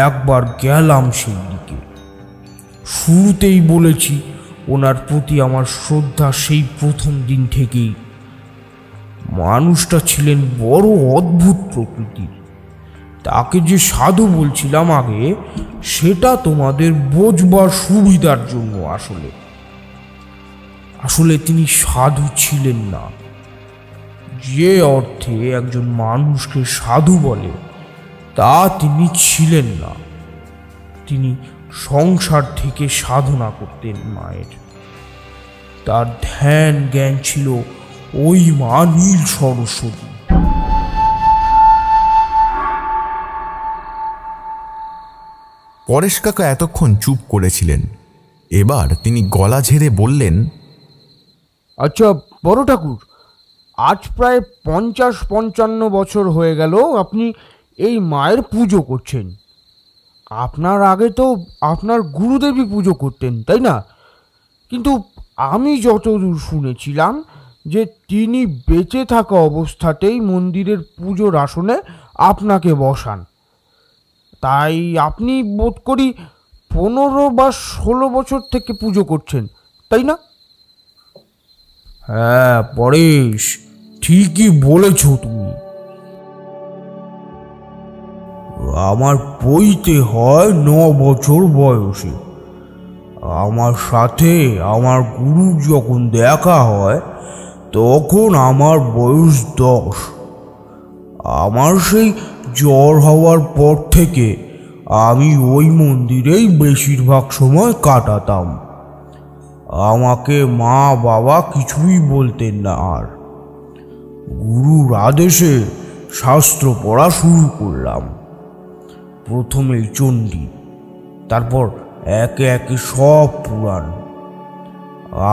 একবার গেলাম সেই দিকে। শুরুতেই বলেছি ওনার প্রতি আমার শ্রদ্ধা সেই প্রথম দিন থেকেই। মানুষটা ছিলেন বড় অদ্ভুত প্রকৃতির। তাকে যে সাধু বলছিলাম আগে, সেটা তোমাদের বোঝবার সুবিধার জন্য। আসলে তিনি সাধু ছিলেন না। যে অর্থে একজন মানুষকে সাধু বলে তা তিনি ছিলেন না। তিনি সংসার থেকে সাধনা করতেন মায়ের। তার ধ্যান জ্ঞান ছিল ওই মা নীল সরস্বতী। পরেশ কাকা এতক্ষণ চুপ করেছিলেন। এবার তিনি গলা ঝেড়ে বললেন, আচ্ছা বড় ঠাকুর, আজ প্রায় 50-55 বছর হয়ে গেল আপনি এই মায়ের পুজো করছেন। আপনার আগে তো আপনার গুরুদেবী পুজো করতেন, তাই না? কিন্তু আমি যতদূর শুনেছিলাম যে তিনি বেঁচে থাকা অবস্থাতেই মন্দিরের পুজোর আসনে আপনাকে বসান। তাই আপনি বোধ করি 15 বা 16 বছর থেকে পুজো করছেন, তাই না? হ্যাঁ পরেশ, ঠিকই বলেছ তুমি। আমার বইতে হয় 9 বছর বয়সে। আমার সাথে আমার গুরু যখন দেখা হয় তখন আমার বয়স 10। আমার সেই জ্বর হওয়ার পর থেকে আমি ওই মন্দিরেই বেশিরভাগ সময় কাটাতাম। আমাকে মা বাবা কিছুই বলতেন না। আর গুরুর আদেশে শাস্ত্র পড়া শুরু করলাম। প্রথমে চণ্ডী, তারপর একে একে সব পুরাণ।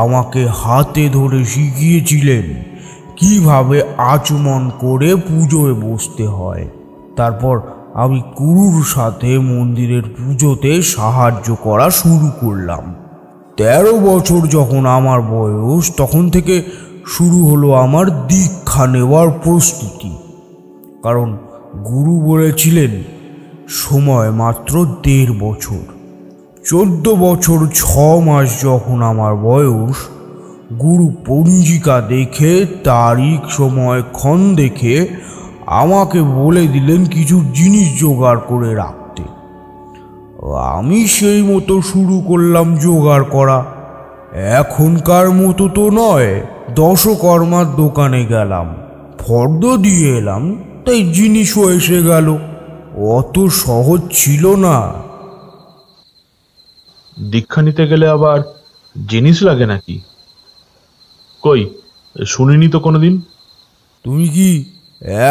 আমাকে হাতে ধরে শিখিয়েছিলেন কিভাবে আচমন করে পুজোয় বসতে হয়। তারপর আমি গুরুর সাথে মন্দিরের পুজোতে সাহায্য করা শুরু করলাম। 13 বছর যখন আমার বয়স, তখন থেকে শুরু হলো আমার দীক্ষা নেওয়ার প্রস্তুতি। কারণ গুরু বলেছিলেন সময় মাত্র 1.5 বছর। 14 বছর 6 মাস যখন আমার বয়স, গুরু পঞ্জিকা দেখে তারিখ সময়ক্ষণ দেখে আমাকে বলে দিলেন কিছু জিনিস জোগাড় করে রাখতে। আমি সেই মতো শুরু করলাম জোগাড় করা। এখনকার মতো তো নয়, দশকর্মার দোকানে গেলাম, ফর্দ দিয়ে এলাম, তাই জিনিসও এসে গেল। অত সহজ ছিল না। দীক্ষা নিতে গেলে আবার জিনিস লাগে নাকি? কই, শুনিনি তো কোনোদিন। তুমি কি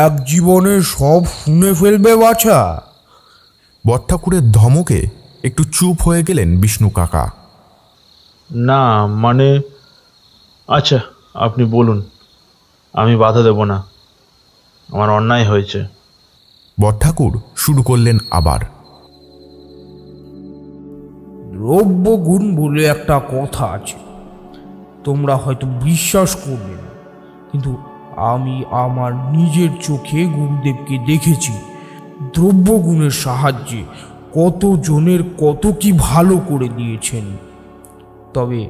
এক জীবনে সব শুনে ফেলবে বাছা? বড়ঠাকুরের ধমকে একটু চুপ হয়ে গেলেন বিষ্ণু কাকা। না মানে, আচ্ছা আপনি বলুন, আমি বাধা দেব না, আমার অন্যায় হয়েছে। বড়ঠাকুর শুরু করলেন আবার। দ্রব্য গুণ বলে একটা কথা আছে, তোমরা হয়তো বিশ্বাস করবে না, কিন্তু আমি আমার নিজের চোখে গুরুদেবকে দেখেছি দ্রব্য গুণের সাহায্যে কত জনের কত কি ভালো করে দিয়েছেন। তবে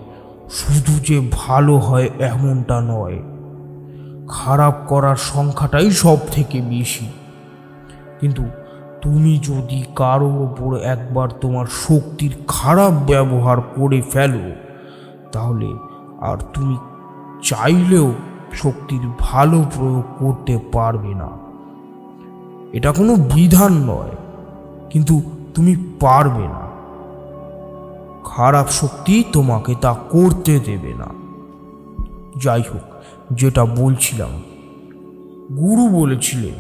শুধু যে ভালো হয় এমনটা নয়, খারাপ করার সংখ্যাটাই সব থেকে বেশি। কিন্তু তুমি যদি কারো ওপর একবার তোমার শক্তির খারাপ ব্যবহার করে ফেলো, তাহলে আর তুমি চাইলেও শক্তির ভালো প্রয়োগ করতে পারবে না। এটা কোনো বিধান নয়, কিন্তু তুমি পারবে না। খারাপ শক্তি তোমাকে তা করতে দেবে না। যাই হোক, যেটা বলছিলাম, গুরু বলেছিলেন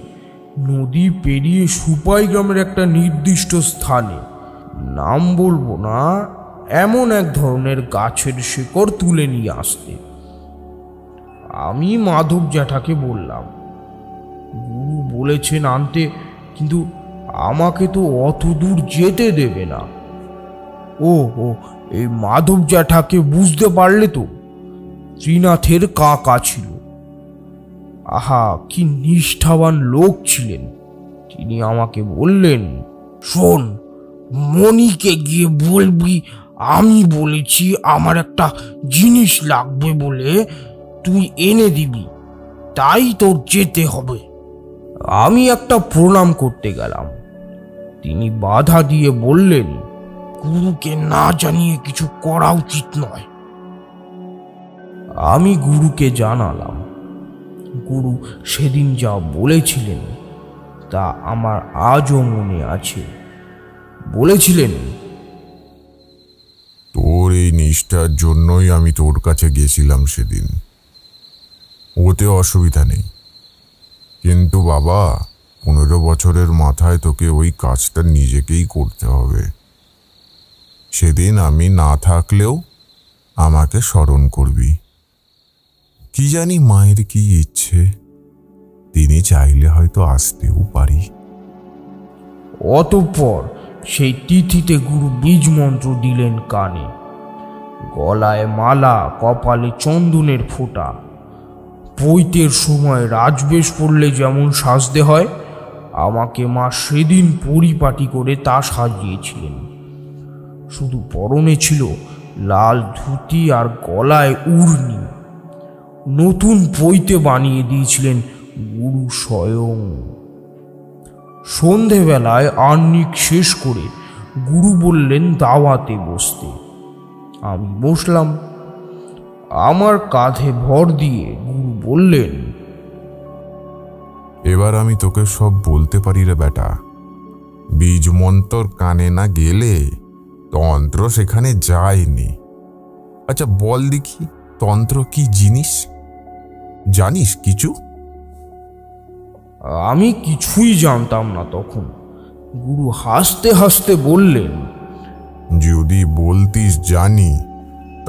নদী পেরিয়ে সুপাই গ্রামের একটা নির্দিষ্ট স্থানে, নাম বলবো না, এমন এক ধরনের গাছের শেকড় তুলে নিয়ে আসতে। আমি মাধব জ্যাঠাকে বললাম, গুরু বলেছেন আনতে, কিন্তু আমাকে তো অত দূর যেতে দেবে না। ও ও এই মাধব জ্যাঠাকে বুঝতে পারলে তো? ত্রিনাথের কাকা ছিল। আহা, কি নিষ্ঠাবান লোক ছিলেন। তিনি আমাকে বললেন, শোন, মণিকে গিয়ে বলবি আমি বলেছি আমার একটা জিনিস লাগবে বলে, তুই এনে দিবি, তাই তোর যেতে হবে। আমি একটা প্রণাম করতে গেলাম। তিনি বাধা দিয়ে বললেন, গুরুকে না জানিয়ে কিছু করা উচিত নয়। আমি গুরুকে জানালাম। গুরু সেদিন যা বলেছিলেন তা আমার আজও মনে আছে। বলেছিলেন, তোর এই নিষ্ঠার জন্যই আমি তোর কাছে গেছিলাম সেদিন, ওতে অসুবিধা নেই, কিন্তু বাবা 15 বছরের মাথায় তোকে ওই কাজটা নিজেকেই করতে হবে। সেদিন আমি না থাকলেও আমাকে স্মরণ করবি। কি জানি মায়ের কি ইচ্ছে, তিনি চাইলে হয়তো আসতেও পারি। অতঃপর সেই তিথিতে গুরু বীজ মন্ত্র দিলেন কানে, গলায় মালা, কপালে চন্দনের ফোঁটা। পৈতের সময় রাজবেশ পড়লে যেমন সাজতে হয়, আমাকে মা সেদিন পরিপাটি করে তা সাজিয়েছিলেন। শুধু পরনে ছিল লাল ধুতি আর গলায় উড়নি। নতুন পৈতে বানিয়ে দিয়েছিলেন গুরু স্বয়ং। সন্ধেবেলায় আহ্নিক শেষ করে গুরু বললেন দাওয়াতে বসতে। আমি বসলাম। আমার কাঁধে ভর দিয়ে গুরু বললেন, এবার আমি তোকে সব বলতে পারি রে বেটা। বীজ মন্তর কানে না গেলে তন্ত্র সেখানে যায়নি। আচ্ছা বল দেখি, তন্ত্র কি জিনিস? জানিস কিছু? আমি কিছুই জানতাম না তখন। গুরু হাসতে হাসতে বললেন, যদি বলতিস জানি,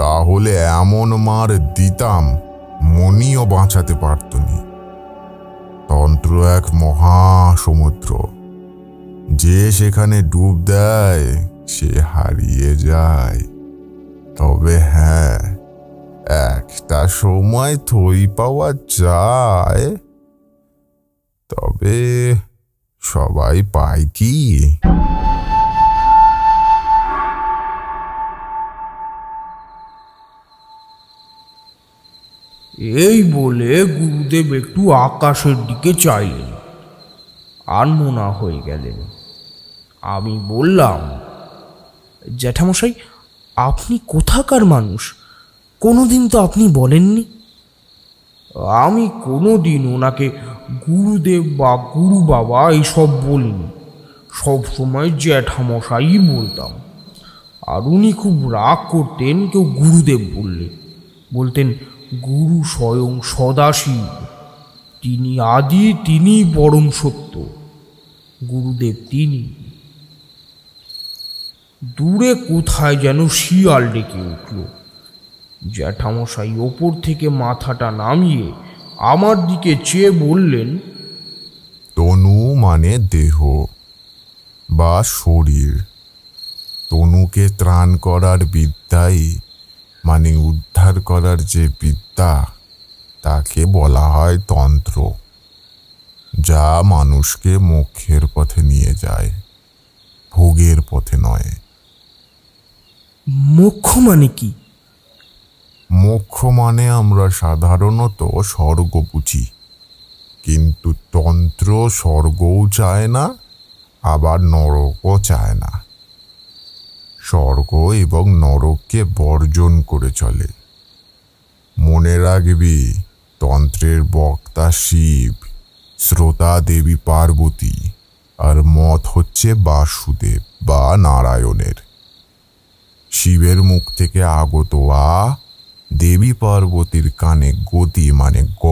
তাহলে এমন মার দিতাম মনিও বাঁচাতে পারতনি। তন্ত্র এক মহাসমুদ্র, যে সেখানে ডুব দেয় সে হারিয়ে যায়। তবে হ্যাঁ, একটা সময় থই পাওয়া যায়, তবে সবাই পায় কি? এই বলে গুরুদেব একটু আকাশের দিকে চাইলেন, আনমনা হয়ে গেলেন। আমি বললাম, জ্যাঠামশাই, আপনি কোথাকার মানুষ? কোনোদিন তো আপনি বলেননি। আমি কোনোদিন ওনাকে গুরুদেব বা গুরু বাবা এইসব বলিনি, সবসময় জ্যাঠামশাই বলতাম। আর উনি খুব রাগ করতেন কেউ গুরুদেব বললে। বলতেন, গুরু স্বয়ং সদাশিব, তিনি আদি, তিনি পরম সত্য, গুরুদেব তিনি। দূরে কোথায় যেন শিয়াল ডেকে উঠল। জ্যাঠামশাই ওপর থেকে মাথাটা নামিয়ে আমার দিকে চেয়ে বললেন, তনু মানে দেহ বা শরীর। তনুকে ত্রাণ করার বিদ্যাই মানে উদ্ধার করার যে বিদ্যা, তাকে বলা হয় তন্ত্র, যা মানুষকে মোক্ষের পথে নিয়ে যায়, ভোগের পথে নয়। মোক্ষ মানে কি? মোক্ষ মানে আমরা সাধারণত স্বর্গ বুঝি, কিন্তু তন্ত্র স্বর্গও চায় না, আবার নরকও চায় না। স্বর্গ এবং নরককে বর্জন করে চলে। মনে রাখবি, তন্ত্রের বক্তা শিব, শ্রোতা দেবী পার্বতী, আর মত হচ্ছে বাসুদেব বা নারায়ণের। শিবের মুখ থেকে আগত আ, দেবী পার্বতীর কানে গতি মানে গ,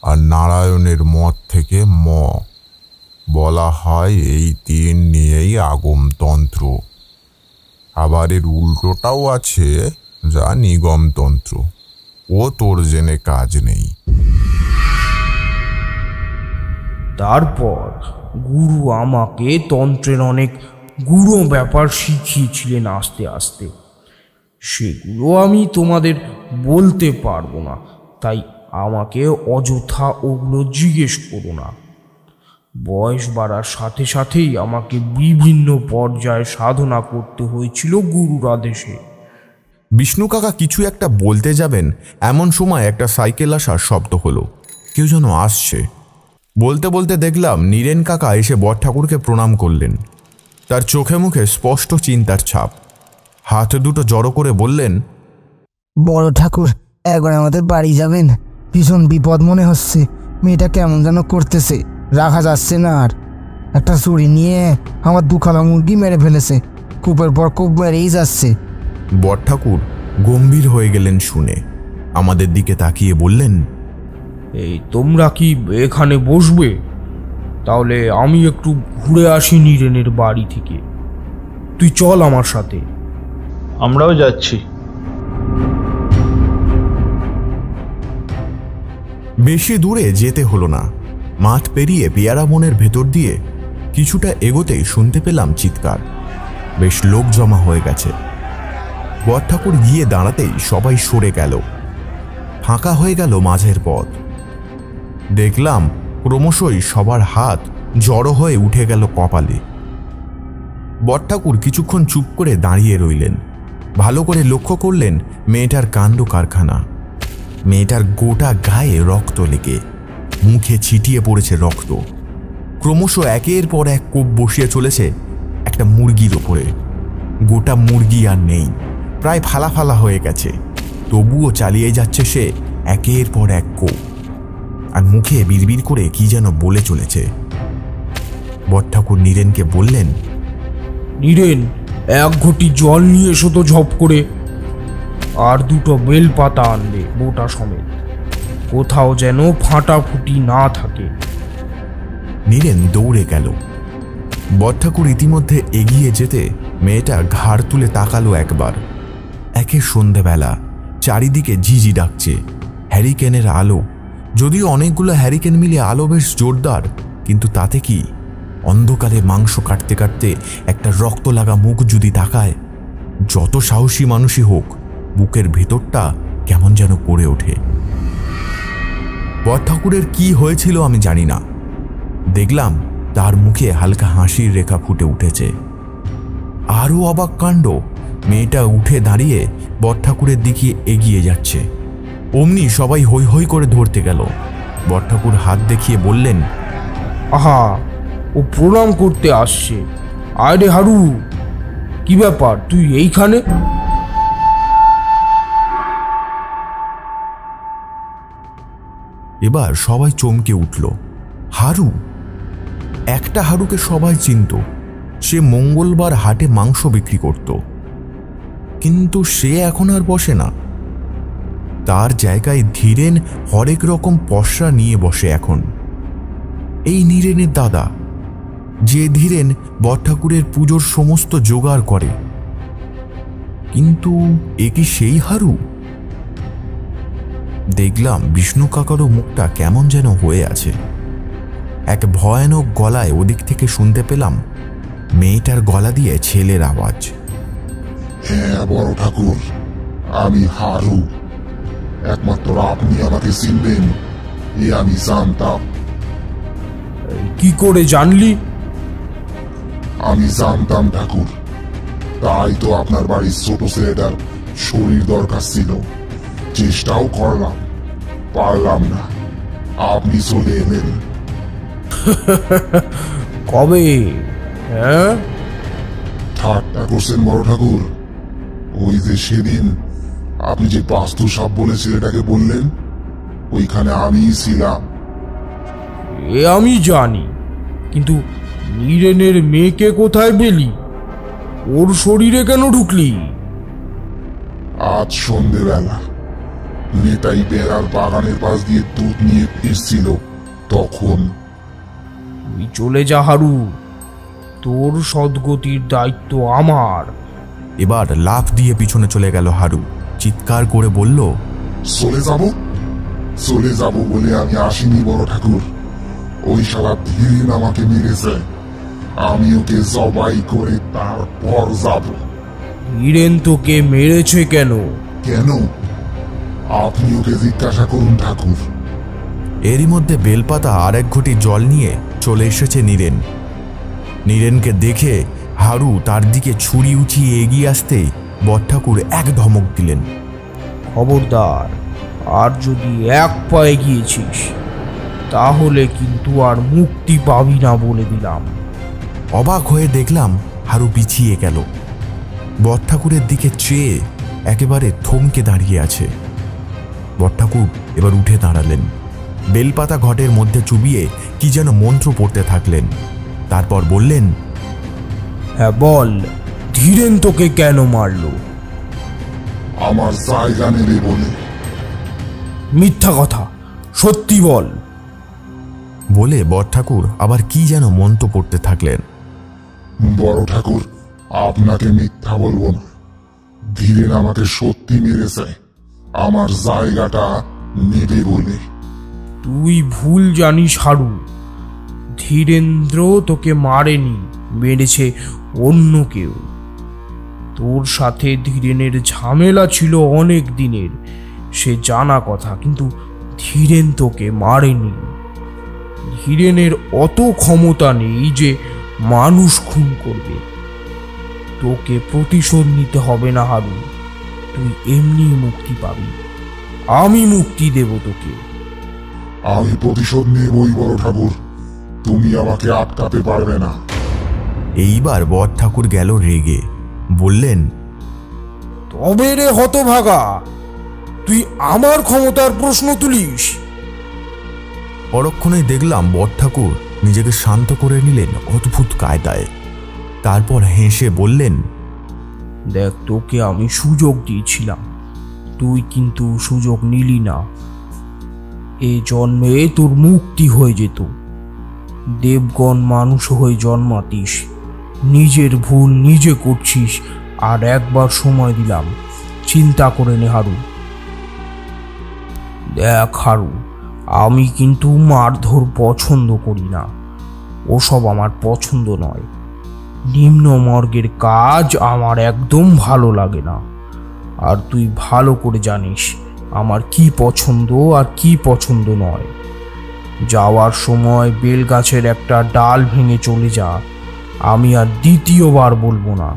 আর নারায়ণের মত থেকে ম। বলা হয় এই তিন নিয়েই আগমতন্ত্র। আবার এর উল্টোটাও আছে, যা নিগমতন্ত্র। ও তোর জেনে কাজ নেই। তারপর গুরু আমাকে তন্ত্রের অনেক গুরু ব্যাপার শিখিয়েছিলেন আস্তে আস্তে। সেগুলো আমি তোমাদের বলতে পারবো না, তাই আমাকে অযথা ওগুলো জিজ্ঞেস করো না। বয়স বাড়ার সাথে সাথেই আমাকে বিভিন্ন পর্যায়ে সাধনা করতে হয়েছিল গুরুর আদেশে। বিষ্ণু কাকা কিছু একটা বলতে যাবেন, এমন সময় একটা সাইকেল আসার শব্দ হলো। কেউ যেন আসছে। বলতে বলতে দেখলাম নীরেন কাকা এসে বড় ঠাকুরকে প্রণাম করলেন। তার চোখে মুখে স্পষ্ট চিন্তার ছাপ। হাত দুটো জড়ো করে বললেন, বড় ঠাকুর, একবার আমাদের বাড়ি যাবেন? ভীষণ বিপদ মনে হচ্ছে। মেয়েটা কেমন যেন করতেছে, রাখা যাচ্ছে না। আর একটা চুরি নিয়ে আমার দুখানা মুরগি মেরে ফেলেছে, কূপের পর কূপ মেরেই যাচ্ছে। বড় ঠাকুর গম্ভীর হয়ে গেলেন শুনে। আমাদের দিকে তাকিয়ে বললেন, এই তোমরা কি এখানে বসবে? তাহলে আমি একটু ঘুরে আসি নীরেনের বাড়ি থেকে। তুই চল আমার সাথে। আমরাও যাচ্ছি। বেশি দূরে যেতে হলো না। মাঠ পেরিয়ে পেয়ারা বনের ভেতর দিয়ে কিছুটা এগোতেই শুনতে পেলাম চিৎকার। বেশ লোক জমা হয়ে গেছে। বড় ঠাকুর গিয়ে দাঁড়াতেই সবাই সরে গেল। ফাঁকা হয়ে গেল মাঝের পথ। দেখলাম ক্রমশই সবার হাত জড়ো হয়ে উঠে গেল কপালে। বড় ঠাকুর কিছুক্ষণ চুপ করে দাঁড়িয়ে রইলেন। ভালো করে লক্ষ্য করলেন মেয়েটার কাণ্ড কারখানা। মেয়েটার গোটা গায়ে রক্ত লেগে, মুখে ছিটিয়ে পড়েছে রক্ত। ক্রমশ একের পর এক কোপ বসিয়ে চলেছে একটা মুরগির ওপরে। গোটা মুরগি আর নেই, প্রায় ফালা ফালা হয়ে গেছে। তবুও চালিয়ে যাচ্ছে সে একের পর এক কোপ, আর মুখে বিড়বিড় করে কি যেন বলে চলেছে। বড় ঠাকুর নীরেনকে বললেন, নীরেন, এক ঘটি জল নিয়ে এসো তো ঝপ করে, আর দুটো বেল পাতা আনবে বোটা সমেত, কোথাও যেন ফাটাফুটি না থাকে। নীরেন দৌড়ে গেল। বড় ঠাকুর ইতিমধ্যে এগিয়ে যেতে মেয়েটা ঘাড় তুলে তাকালো একবার। একে সন্ধেবেলা, চারিদিকে ঝিঝি ডাকছে, হ্যারিকেনের আলো যদিও অনেকগুলো হ্যারিকেন মিলে আলো বেশ জোরদার, কিন্তু তাতে কি, অন্ধকারে মাংস কাটতে কাটতে একটা রক্ত লাগা মুখ যদি তাকায়, যত সাহসী মানুষই হোক বুকের ভেতরটা কেমন যেন পড়ে ওঠে। বড় ঠাকুরের কি হয়েছিল আমি জানি না, দেখলাম তার মুখে হালকা হাসির রেখা ফুটে উঠেছে। আরও অবাক কাণ্ড, মেয়েটা উঠে দাঁড়িয়ে বড় ঠাকুরের দিকে এগিয়ে যাচ্ছে। অমনি সবাই হৈ হৈ করে ধরতে গেল। বড় ঠাকুর হাত দেখিয়ে বললেন, আহা, ও প্রণাম করতে আসছে। আরে হারু, কি ব্যাপার, তুই এইখানে? এবার সবাই চমকে উঠল। হারু! একটা হারুকে সবাই চিনত, সে মঙ্গলবার হাটে মাংস বিক্রি করত, কিন্তু সে এখন আর বসে না। তার জায়গায় ধীরেন হরেক রকম পসরা নিয়ে বসে এখন। এই নীরেনের দাদা, যে ধীরেন বড় ঠাকুরের পুজোর সমস্ত জোগাড় করে। কিন্তু এ কি সেই হারু? দেখলাম বিষ্ণু কাকারও মুখটা কেমন যেন হয়ে আছে। এক ভয়ানক গলায় ওদিক থেকে শুনতে পেলাম মেয়েটার গলা দিয়ে ছেলের আওয়াজ। হ্যাঁ বড় ঠাকুর, আমি হারু। একমাত্র আপনি আমাকে চিনবেন এ আমি জানতাম। কি করে জানলি? আমি জানতাম ঠাকুর, তাই তো আপনার বাড়ির ছোট ছেলেটার শরীর দরকার ছিল। চেষ্টাও করলাম, পারলাম না, আপনি চলে এলেন। কবে? হ্যাঁ, ঠাট্টা করছেন বড় ঠাকুর? ওই যে সেদিন আপনি যে বাস্তু সাপ বলে ছেলেটাকে বললেন, ওইখানে আমিই ছিলাম। এ আমি জানি, কিন্তু নীরেনের মেয়েকে কোথায় পেলি? ওর শরীরে কেন ঢুকলি? আজ সন্ধেবেলা নেতাই বেড়ার বাগানের পাশ দিয়ে দুধ নিয়ে ফিরছিল, তখন। তুই চলে যা হারু, তোর সদ্গতির দায়িত্ব আমার। এবার লাফ দিয়ে পিছনে চলে গেল হারু, চিৎকার করে বলল, চলে যাব? চলে যাব বলে আমি আসিনি বড় ঠাকুর। ওই শালা ধীরেন আমাকে মেরেছে, আমি ওকে জবাই করে তারপর যাব। ধীরেন তোকে মেরেছে কেন? কেন? আপনি ওকে জিজ্ঞাসা করুন ঠাকুর। এরই মধ্যে বেলপাতা আর এক ঘটি জল নিয়ে চলে এসেছে নীরেন। নীরেনকে দেখে হারু তার দিকে ছুরি উঠিয়ে এগিয়ে আসতে বড় ঠাকুর এক ধমক দিলেন, খবরদার, আর যদি এক পা এগিয়েছিস তাহলে কিন্তু আর মুক্তি পাবি না বলে দিলাম। অবাক হয়ে দেখলাম হারু পিছিয়ে গেল। বড় ঠাকুরের দিকে চেয়ে একেবারে থমকে দাঁড়িয়ে আছে। বড় ঠাকুর এবার উঠে দাঁড়ালেন, বেলপাতা ঘটের মধ্যে চুবিয়ে কি যেন মন্ত্র পড়তে থাকলেন। তারপর বললেন, হ্যাঁ বল, ধীরেন তোকে কেন মারল? আমার জায়গা নেবে বলে। মিথ্যা কথা, সত্যি বল। বলে বড় ঠাকুর আবার কি যেন মন্ত্র পড়তে থাকলেন। বড় ঠাকুর, আপনাকে মিথ্যা বলবো না, ধীরেন আমাকে সত্যি মেরেছে, আমার জায়গাটা নেবে বলে। তুই ভুল জানিস হারু, ধীরেন্দ্র তোকে মারেনি, মেরেছে অন্য কেউ। তোর সাথে ধীরেনের ঝামেলা ছিল অনেক দিনের, সে জানা কথা, কিন্তু ধীরেন তোকে মারেনি। ধীরেনের অত ক্ষমতা নেই যে মানুষ খুন করবে। তোকে প্রতিশোধ নিতে হবে না হারু, তুই এমনি মুক্তি পাবি, আমি মুক্তি দেব তোকে। আমি প্রতিশোধ নেবই বড় ঠাকুর, তুমি আমাকে আটকাতে পারবে না। এইবার বড় ঠাকুর গেল রেগে, বললেন, তবে রে হতভাগা, তুই আমার ক্ষমতার প্রশ্ন তুলিস? পরক্ষণে দেখলাম বড় ঠাকুর নিজেকে শান্ত করে নিলেন অদ্ভুত কায়দায়। তারপর হেসে বললেন, দেখ, তোকে আমি সুযোগ দিয়েছিলাম, তুই কিন্তু সুযোগ নিলি না। এ জন্মে তোর মুক্তি হয়ে যেত। দেবগণ মানুষ হয়ে জন্মাতিস, নিজের ভুল নিজে করছিস, আর একবার সময় দিলাম, চিন্তা করে নে হারু। দেখ হারু, আমি কিন্তু মারধর পছন্দ করি না, ওসব আমার পছন্দ নয়। নিম্ন মর্গের কাজ আমার একদম ভালো লাগে না। আর তুই ভালো করে জানিস আমার কি পছন্দ আর কি পছন্দ নয়। যাওয়ার সময় বেলগাছের একটা ডাল ভেঙে চলে যা, আমি আর দ্বিতীয়বার বলবো না।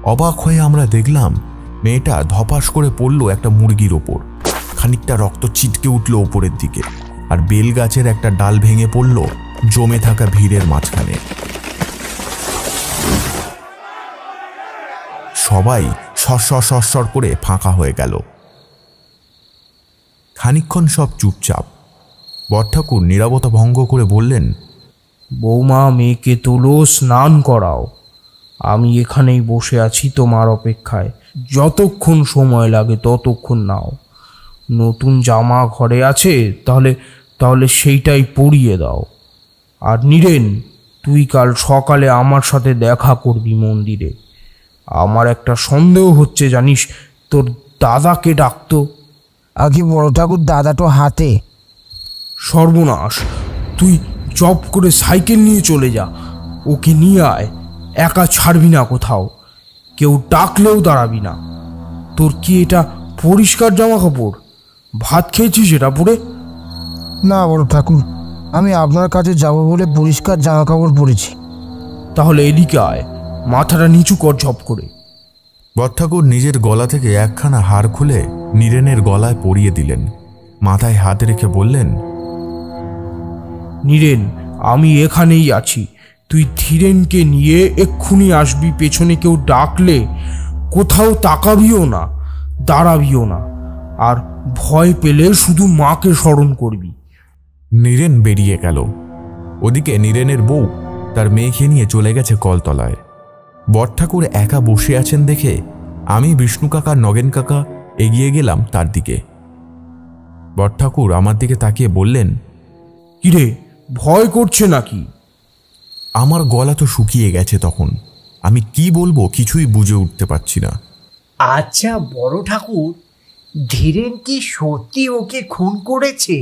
অবাক হয়ে আমরা দেখলাম মেয়েটা ধপাস করে পড়ল একটা মুরগির ওপর। খানিকটা রক্ত ছিটকে উঠল ওপরের দিকে, আর বেলগাছের একটা ডাল ভেঙে পড়ল জমে থাকা ভিড়ের মাঝখানে। সবাই সরসর করে ফাঁকা হয়ে গেল। খানিকক্ষণ সব চুপচাপ। বড়ঠাকুর নীরবতা ভঙ্গ করে বললেন, বৌমা, মেয়েকে তোলো, স্নান করাও। আমি এখানেই বসে আছি তোমার অপেক্ষায়, যতক্ষণ সময় লাগে ততক্ষণ নাও। নতুন জামা ঘরে আছে, তাহলে সেইটাই পরিয়ে দাও। আর নীরেন, তুই কাল সকালে আমার সাথে দেখা করবি মন্দিরে। আমার একটা সন্দেহ হচ্ছে জানিস, তোর দাদাকে ডাকতো। আগে বড় ঠাকুর, দাদা তো হাতে। সর্বনাশ, তুই চপ করে সাইকেল নিয়ে চলে যা, ওকে নিয়ে আয়। একা ছাড়বি না কোথাও, কেউ ডাকলেও দাঁড়াবি না। তোর কি এটা পরিষ্কার জামা কাপড়? ভাত খেয়েছিস এটা পরে? না বড় ঠাকুর, আমি আপনার কাছে যাব বলে পরিষ্কার জামা কাপড় পরেছি। তাহলে এদিকে আয়, মাথাটা নিচু কর ঝপ করে। বড়ঠাকুর নিজের গলা থেকে একখানা হার খুলে নীরেনের গলায় পরিয়ে দিলেন। মাথায় হাত রেখে বললেন, নীরেন, আমি এখানেই আছি। তুই ধীরেনকে নিয়ে এক্ষুনি আসবি। পেছনে কেউ ডাকলে কোথাও তাকাবিও না, দাঁড়াবিও না। আর ভয় পেলে শুধু মাকে স্মরণ করবি। নীরেন বেরিয়ে গেল। ওদিকে নীরেনের বউ তার মেয়েকে নিয়ে চলে গেছে কলতলায়। বড়ঠাকুর একা বসে আছেন দেখে আমি, বিষ্ণু কাকা, নগেন কাকা এগিয়ে গেলাম তার দিকে। বড়ঠাকুর আমার দিকে তাকিয়ে বললেন, কিরে, ভয় করছে নাকি? আমার গলা তো শুকিয়ে গেছে তখন। আমি কি বলবো কিছুই বুঝে উঠতে পারছি না। আচ্ছা বড় ঠাকুর, ধীরেন কি সত্যি ওকে খুন করেছে?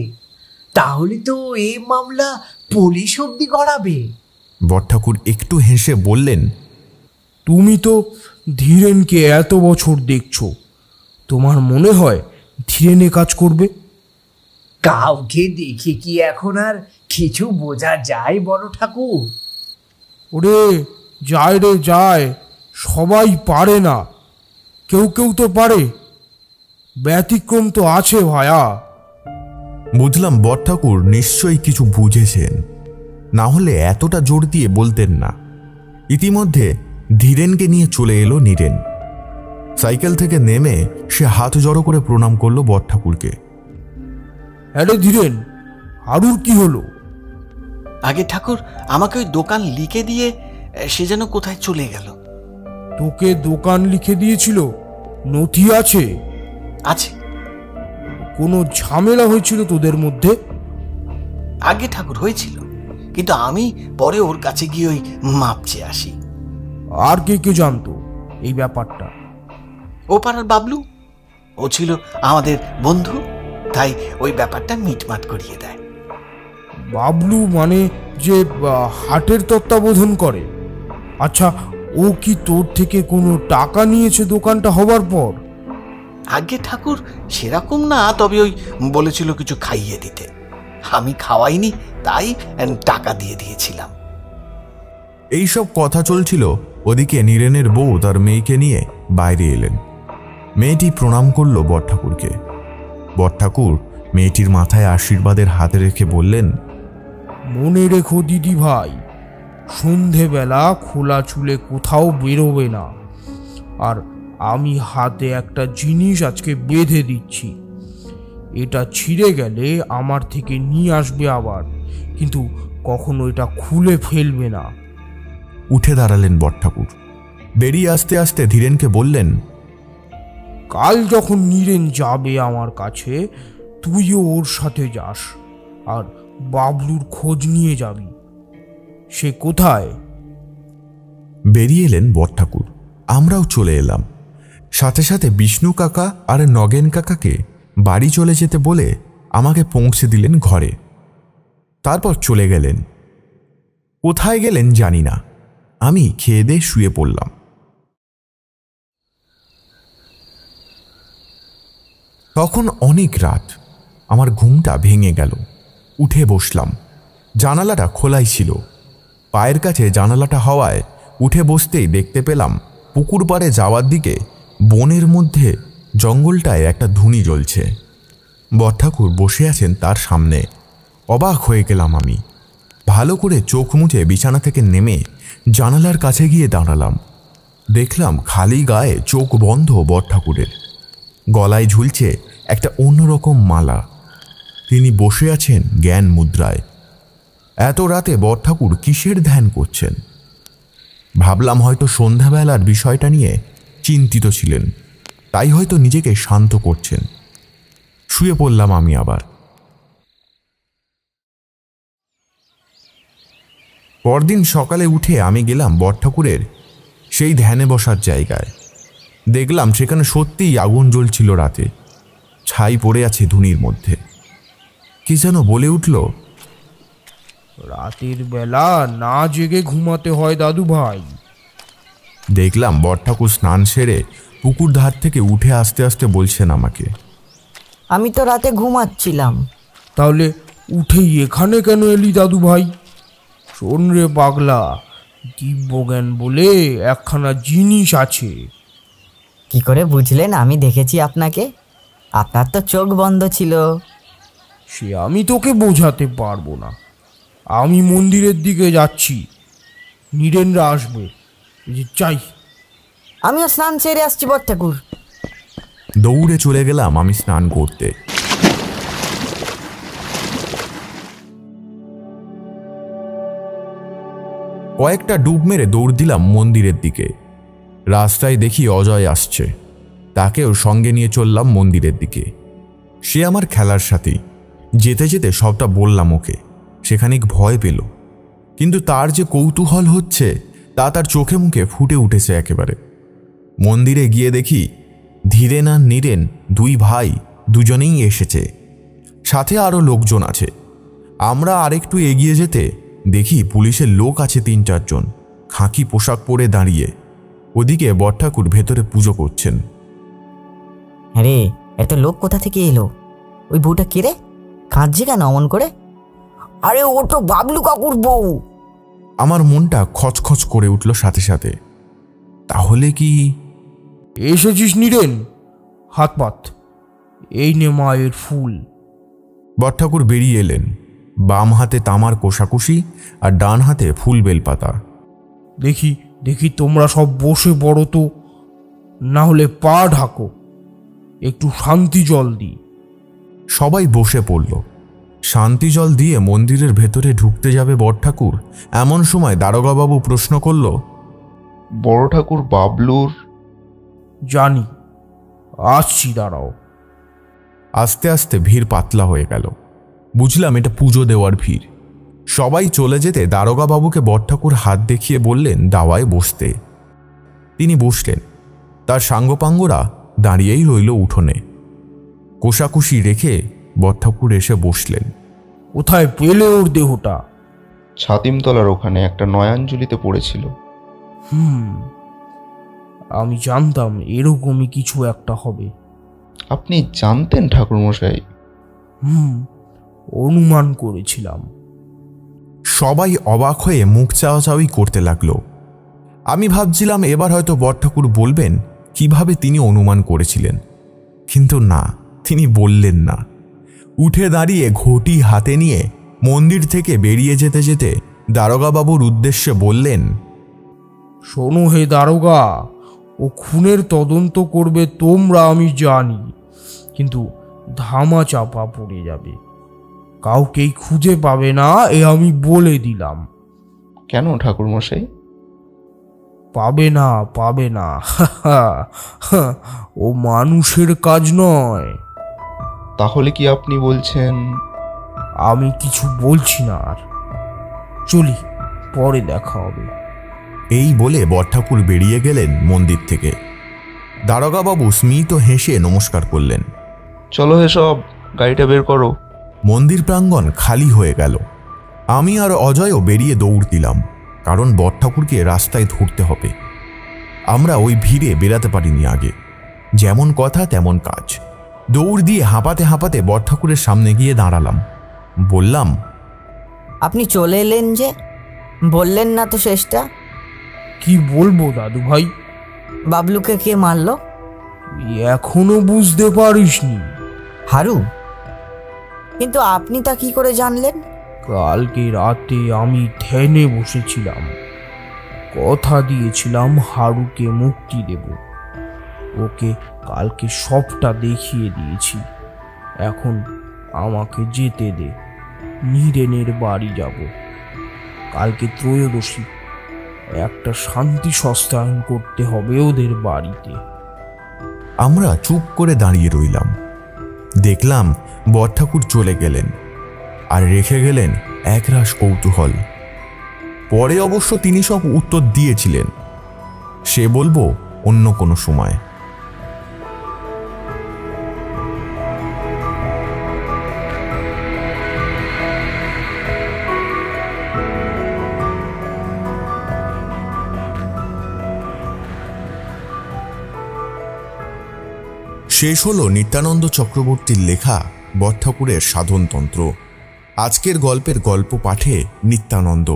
তাহলে তো এই মামলা পুলিশ অব্দি গড়াবে। বড়ঠাকুর একটু হেসে বললেন, তুমি তো ধীরেনকে এত বছর দেখছো, তোমার মনে হয় ধীরেনে কাজ করবে? কাউকে দেখে কি এখন আর কিছু বোঝা যায় বড় ঠাকুর? ওরে যায় রে যায়, সবাই পারে না, কেউ কেউ তো পারে। ব্যতিক্রম তো আছে ভায়া। বুঝলাম বড়ঠাকুর নিশ্চয়ই কিছু বুঝেছেন, না হলে এতটা জোর দিয়ে বলতেন না। ইতিমধ্যে ধীরেনকে নিয়ে চলে এলো নীরেন। সাইকেল থেকে নেমে সে হাত জড়ো করে প্রণাম করলো বড়ঠাকুরকে। আরে ধীরেন, হারুর কি হলো? আগে ঠাকুর, আমাকে ওই দোকান লিখে দিয়ে সে যেন কোথায় চলে গেল। তোকে দোকান লিখে দিয়েছিল? নথি আছে? আছে। কোনো ঝামেলা হয়েছিল তোদের মধ্যে? আগে ঠাকুর হয়েছিল, কিন্তু আমি পরে ওর কাছে গিয়ে ওই মাপ চেয়ে আসি। আর কে কে জানতো এই ব্যাপারটা? ও পাড়ার বাবলু, ও ছিল আমাদের বন্ধু, তাই ওই ব্যাপারটা মিটমাট করিয়ে দেয়। বাবলু মানে যে হাটের তত্ত্বাবধান করে? আচ্ছা, ও কি তোর থেকে কোনো টাকা নিয়েছে দোকানটা হবার পর? আগে ঠাকুর সেরকম না, তবে ওই বলেছিল কিছু খাইয়ে দিতে। আমি খাওয়াইনি, তাই টাকা দিয়ে দিয়েছিলাম। এইসব কথা চলছিল। ওদিকে নীরেনের বউ তার মেয়েকে নিয়ে বাইরে এলেন। মেয়েটি প্রণাম করল বড়ঠাকুরকে। বড়ঠাকুর মেয়েটির মাথায় আশীর্বাদের হাতে রেখে বললেন, মনে রেখো দিদি ভাই, সন্ধেবেলা খোলা চুলে কোথাও বেরোবে না। আর আমি হাতে একটা জিনিস আজকে বেঁধে দিচ্ছি, এটা ছিঁড়ে গেলে আমার থেকে নিয়ে আসবে আবার, কিন্তু কখনো এটা খুলে ফেলবে না। উঠে দাঁড়ালেন বড়ঠাকুর। বেরিয়ে আসতে আসতে ধীরেনকে বললেন, কাল যখন নীরেন যাবে আমার কাছে, তুইও ওর সাথে যাস, আর বাবলুর খোঁজ নিয়ে যাবি। সে কোথায়? বেরিয়ে এলেন বড়ঠাকুর। আমরাও চলে এলাম। সাথে সাথে বিষ্ণু কাকা আর নগেন কাকাকে বাড়ি চলে যেতে বলে আমাকে পৌঁছে দিলেন ঘরে। তারপর চলে গেলেন। কোথায় গেলেন জানি না। আমি খেয়ে দিয়ে শুয়ে পড়লাম। তখন অনেক রাত। আমার ঘুমটা ভেঙে গেল। উঠে বসলাম। জানালাটা খোলাই ছিল। পায়ের কাছে জানালাটা হওয়ায় উঠে বসতেই দেখতে পেলাম পুকুর পাড়ে যাওয়ার দিকে বনের মধ্যে জঙ্গলটায় একটা ধুনি জ্বলছে। বড়ঠাকুর বসে আছেন তার সামনে। অবাক হয়ে গেলাম আমি। ভালো করে চোখ মুছে বিছানা থেকে নেমে জানালার কাছে গিয়ে দাঁড়ালাম। দেখলাম খালি গায়ে চোখ বন্ধ বড়ঠাকুরের। গলায় ঝুলছে একটা অন্যরকম মালা। তিনি বসে আছেন জ্ঞান মুদ্রায়। এত রাতে বড়ঠাকুর কিসের ধ্যান করছেন? ভাবলাম হয়তো সন্ধ্যাবেলার বিষয়টা নিয়ে চিন্তিত ছিলেন, তাই হয়তো নিজেকে শান্ত করছেন। শুয়ে পড়লাম আমি আবার। পরদিন সকালে উঠে আমি গেলাম বড়ঠাকুরের সেই ধ্যানে বসার জায়গায়। দেখলাম সেখানে সত্যিই আগুন জ্বলছিল রাতে। ছাই পড়ে আছে ধুনির মধ্যে। কি যেন বলে উঠল, রাতের বেলা না জেগে ঘুমাতে হয় দাদু ভাই। দেখলাম বড়ঠাকুর স্নান সেরে পুকুর ধার থেকে উঠে আস্তে আস্তে বলছেন আমাকে, আমি তো রাতে ঘুমাচ্ছিলাম। তাহলে উঠেই এখানে কেন এলি দাদু ভাই? শোন রে পাগলা, দিব্যজ্ঞান বলে একখানা জিনিস আছে। কি করে বুঝলেন আমি দেখেছি আপনাকে? আপনার তো চোখ বন্ধ ছিল। সে আমি তোকে বোঝাতে পারবো না। আমি মন্দিরের দিকে যাচ্ছি, নীরেনরা আসবে, চাই। আমিও স্নান সেরে আসছি বড়ঠাকুর। দৌড়ে চলে গেলাম আমি স্নান করতে। কয়েকটা ডুব মেরে দৌড় দিলাম মন্দিরের দিকে। রাস্তায় দেখি অজয় আসছে। তাকেও সঙ্গে নিয়ে চললাম মন্দিরের দিকে। সে আমার খেলার সাথী। যেতে যেতে সবটা বললাম ওকে। সেখানে ভয় পেল, কিন্তু তার যে কৌতূহল হচ্ছে তা তার চোখে মুখে ফুটে উঠেছে একেবারে। মন্দিরে গিয়ে দেখি ধীরেন আর নীরেন দুই ভাই দুজনেই এসেছে। সাথে আরও লোকজন আছে। আমরা আরেকটু এগিয়ে যেতে দেখি পুলিশের লোক আছে ৩-৪ জন, খাকি পোশাক পরে দাঁড়িয়ে। ওদিকে বড়ঠাকুর ভেতরে পুজো করছেন। আরে এত লোক কোথা থেকে এলো? ওই বউটা কে রে? কাঁদছে কেন অমন করে? আরে ও তো বাবলু কাকুর বউ। আমার মনটা খচখচ করে উঠল সাথে সাথে। তাহলে কি এসেছিস নীরেন? হাত পাত, এই নে মায়ের ফুল। বড়ঠাকুর বেরিয়ে এলেন। বাম হাতে তামার কোষাকুষি আর ডান হাতে ফুল বেলপাতা। দেখি দেখি তোমরা সব বসে পড়ো তো, না হলে পা ঢাকো, একটু শান্তি জল দিই। সবাই বসে পড়ল। শান্তি জল দিয়ে মন্দিরের ভেতরে ঢুকতে যাবে বড়ঠাকুর, এমন সময় দারোগাবাবু প্রশ্ন করল, বড় ঠাকুর বাবলুর? জানি, আসছি, দাঁড়াও। আস্তে আস্তে ভিড় পাতলা হয়ে গেল। বুঝলাম এটা পুজো দেওয়ার ভিড়। সবাই চলে যেতে দারোগাবাবুকে বড়ঠাকুর হাত দেখিয়ে বললেন দাওয়ায় বসতে। তিনি বসলেন। তার সাঙ্গপাঙ্গরা দাঁড়িয়েই রইল উঠোনে। কোষাকুষি রেখে বড়ঠাকুর এসে বসলেন। কোথায় পেলে ওর দেহটা? ছাতিমতলার ওখানে একটা নয়াঞ্জলিতে পড়েছিল। আমি জানতাম এরকমই কিছু একটা হবে। আপনি জানতেন ঠাকুরমশাই? অনুমান করেছিলাম। সবাই অবাক হয়ে মুখ চাওয়াচাওয়ি করতে লাগলো। আমি ভাবছিলাম এবার হয়তো বড়ঠাকুর বলবেন কিভাবে তিনি অনুমান করেছিলেন, কিন্তু না, তিনি বললেন না। উঠে দাঁড়িয়ে ঘটি হাতে নিয়ে মন্দির থেকে বেরিয়ে যেতে যেতে দারোগাবাবুর উদ্দেশ্যে বললেন, শোনো হে দারোগা, ও খুনের তদন্ত করবে তোমরা আমি জানি, কিন্তু ধামা চাপা পড়ে যাবে, কাউকেই খুঁজে পাবে না, এ আমি বলে দিলাম। কেন ঠাকুরমশাই? পাবে না, পাবে না। ও মানুষের কাজ নয়। তাহলে কি আপনি বলছেন? আমি কিছু বলছি না, আর চলি, পরে দেখা হবে। এই বলে বড়ঠাকুর বেরিয়ে গেলেন মন্দির থেকে। দারোগাবাবু স্মিত হেসে নমস্কার করলেন। চলো এসব, গাড়িটা বের করো। মন্দির প্রাঙ্গণ খালি হয়ে গেল। আমি আর অজয়ও বেরিয়ে দৌড় দিলাম, কারণ বট ঠাকুরকে রাস্তায় ধরতে হবে। আমরা ওই ভিড়ে বেরাতে পারিনি আগে। যেমন কথা তেমন কাজ। দৌড় দিয়ে হাঁপাতে হাঁপাতে বট ঠাকুরের সামনে গিয়ে দাঁড়ালাম। বললাম, আপনি চলে এলেন যে, বললেন না তো শেষটা? কি বলবো দাদু ভাই? বাবলুকে কে মারলো? এখনো বুঝতে পারিসনি? হারু? কিন্তু আপনি তা কি করে জানলেন? কালকে রাতে আমি ধ্যানে বসেছিলাম, কথা দিয়েছিলাম হারুকে মুক্তি দেব। ওকে কালকে সবটা দেখিয়ে দিয়েছি। এখন আমাকে যেতে দে, নীরেনের বাড়ি যাব। কালকে ত্রয়োদশী, একটা শান্তি সস্তায়ন করতে হবে ওদের বাড়িতে। আমরা চুপ করে দাঁড়িয়ে রইলাম। দেখলাম বট ঠাকুর চলে গেলেন, আর রেখে গেলেন একরাশ কৌতূহল। পরে অবশ্য তিনি সব উত্তর দিয়েছিলেন, সে বলবো অন্য কোনো সময়। শেষ হলো নিত্যানন্দ চক্রবর্তীর লেখা বট ঠাকুরের সাধনতন্ত্র। আজকের গল্পের গল্প পাঠে নিত্যানন্দ,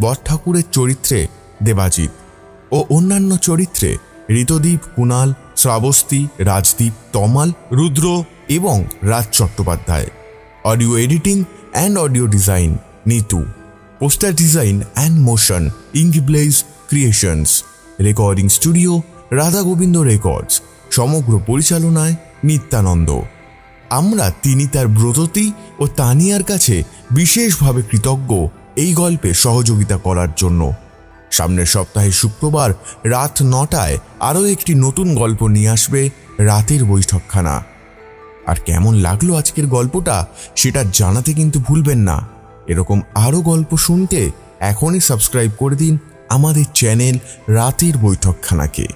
বট ঠাকুরের চরিত্রে দেবাজিৎ ও অন্যান্য চরিত্রে ঋতদীপ, কুণাল, শ্রাবস্তী, রাজদীপ, তমাল, রুদ্র এবং Raj Chattopadhyay. Audio editing and audio design Nitu. Poster design and motion ইঙ্গিব্লেজ creations. Recording studio Radha Govinda records. সমগ্র পরিচালনায় নিত্যানন্দ। আমরা তিনি তার ব্রততী ও তানিয়ার কাছে বিশেষভাবে কৃতজ্ঞ এই গল্পে সহযোগিতা করার জন্য। সামনের সপ্তাহে শুক্রবার রাত 9টায় আরও একটি নতুন গল্প নিয়ে আসবে রাতের বৈঠকখানা। আর কেমন লাগলো আজকের গল্পটা সেটা জানাতে কিন্তু ভুলবেন না। এরকম আরও গল্প শুনতে এখনই সাবস্ক্রাইব করে দিন আমাদের চ্যানেল রাতের বৈঠকখানাকে।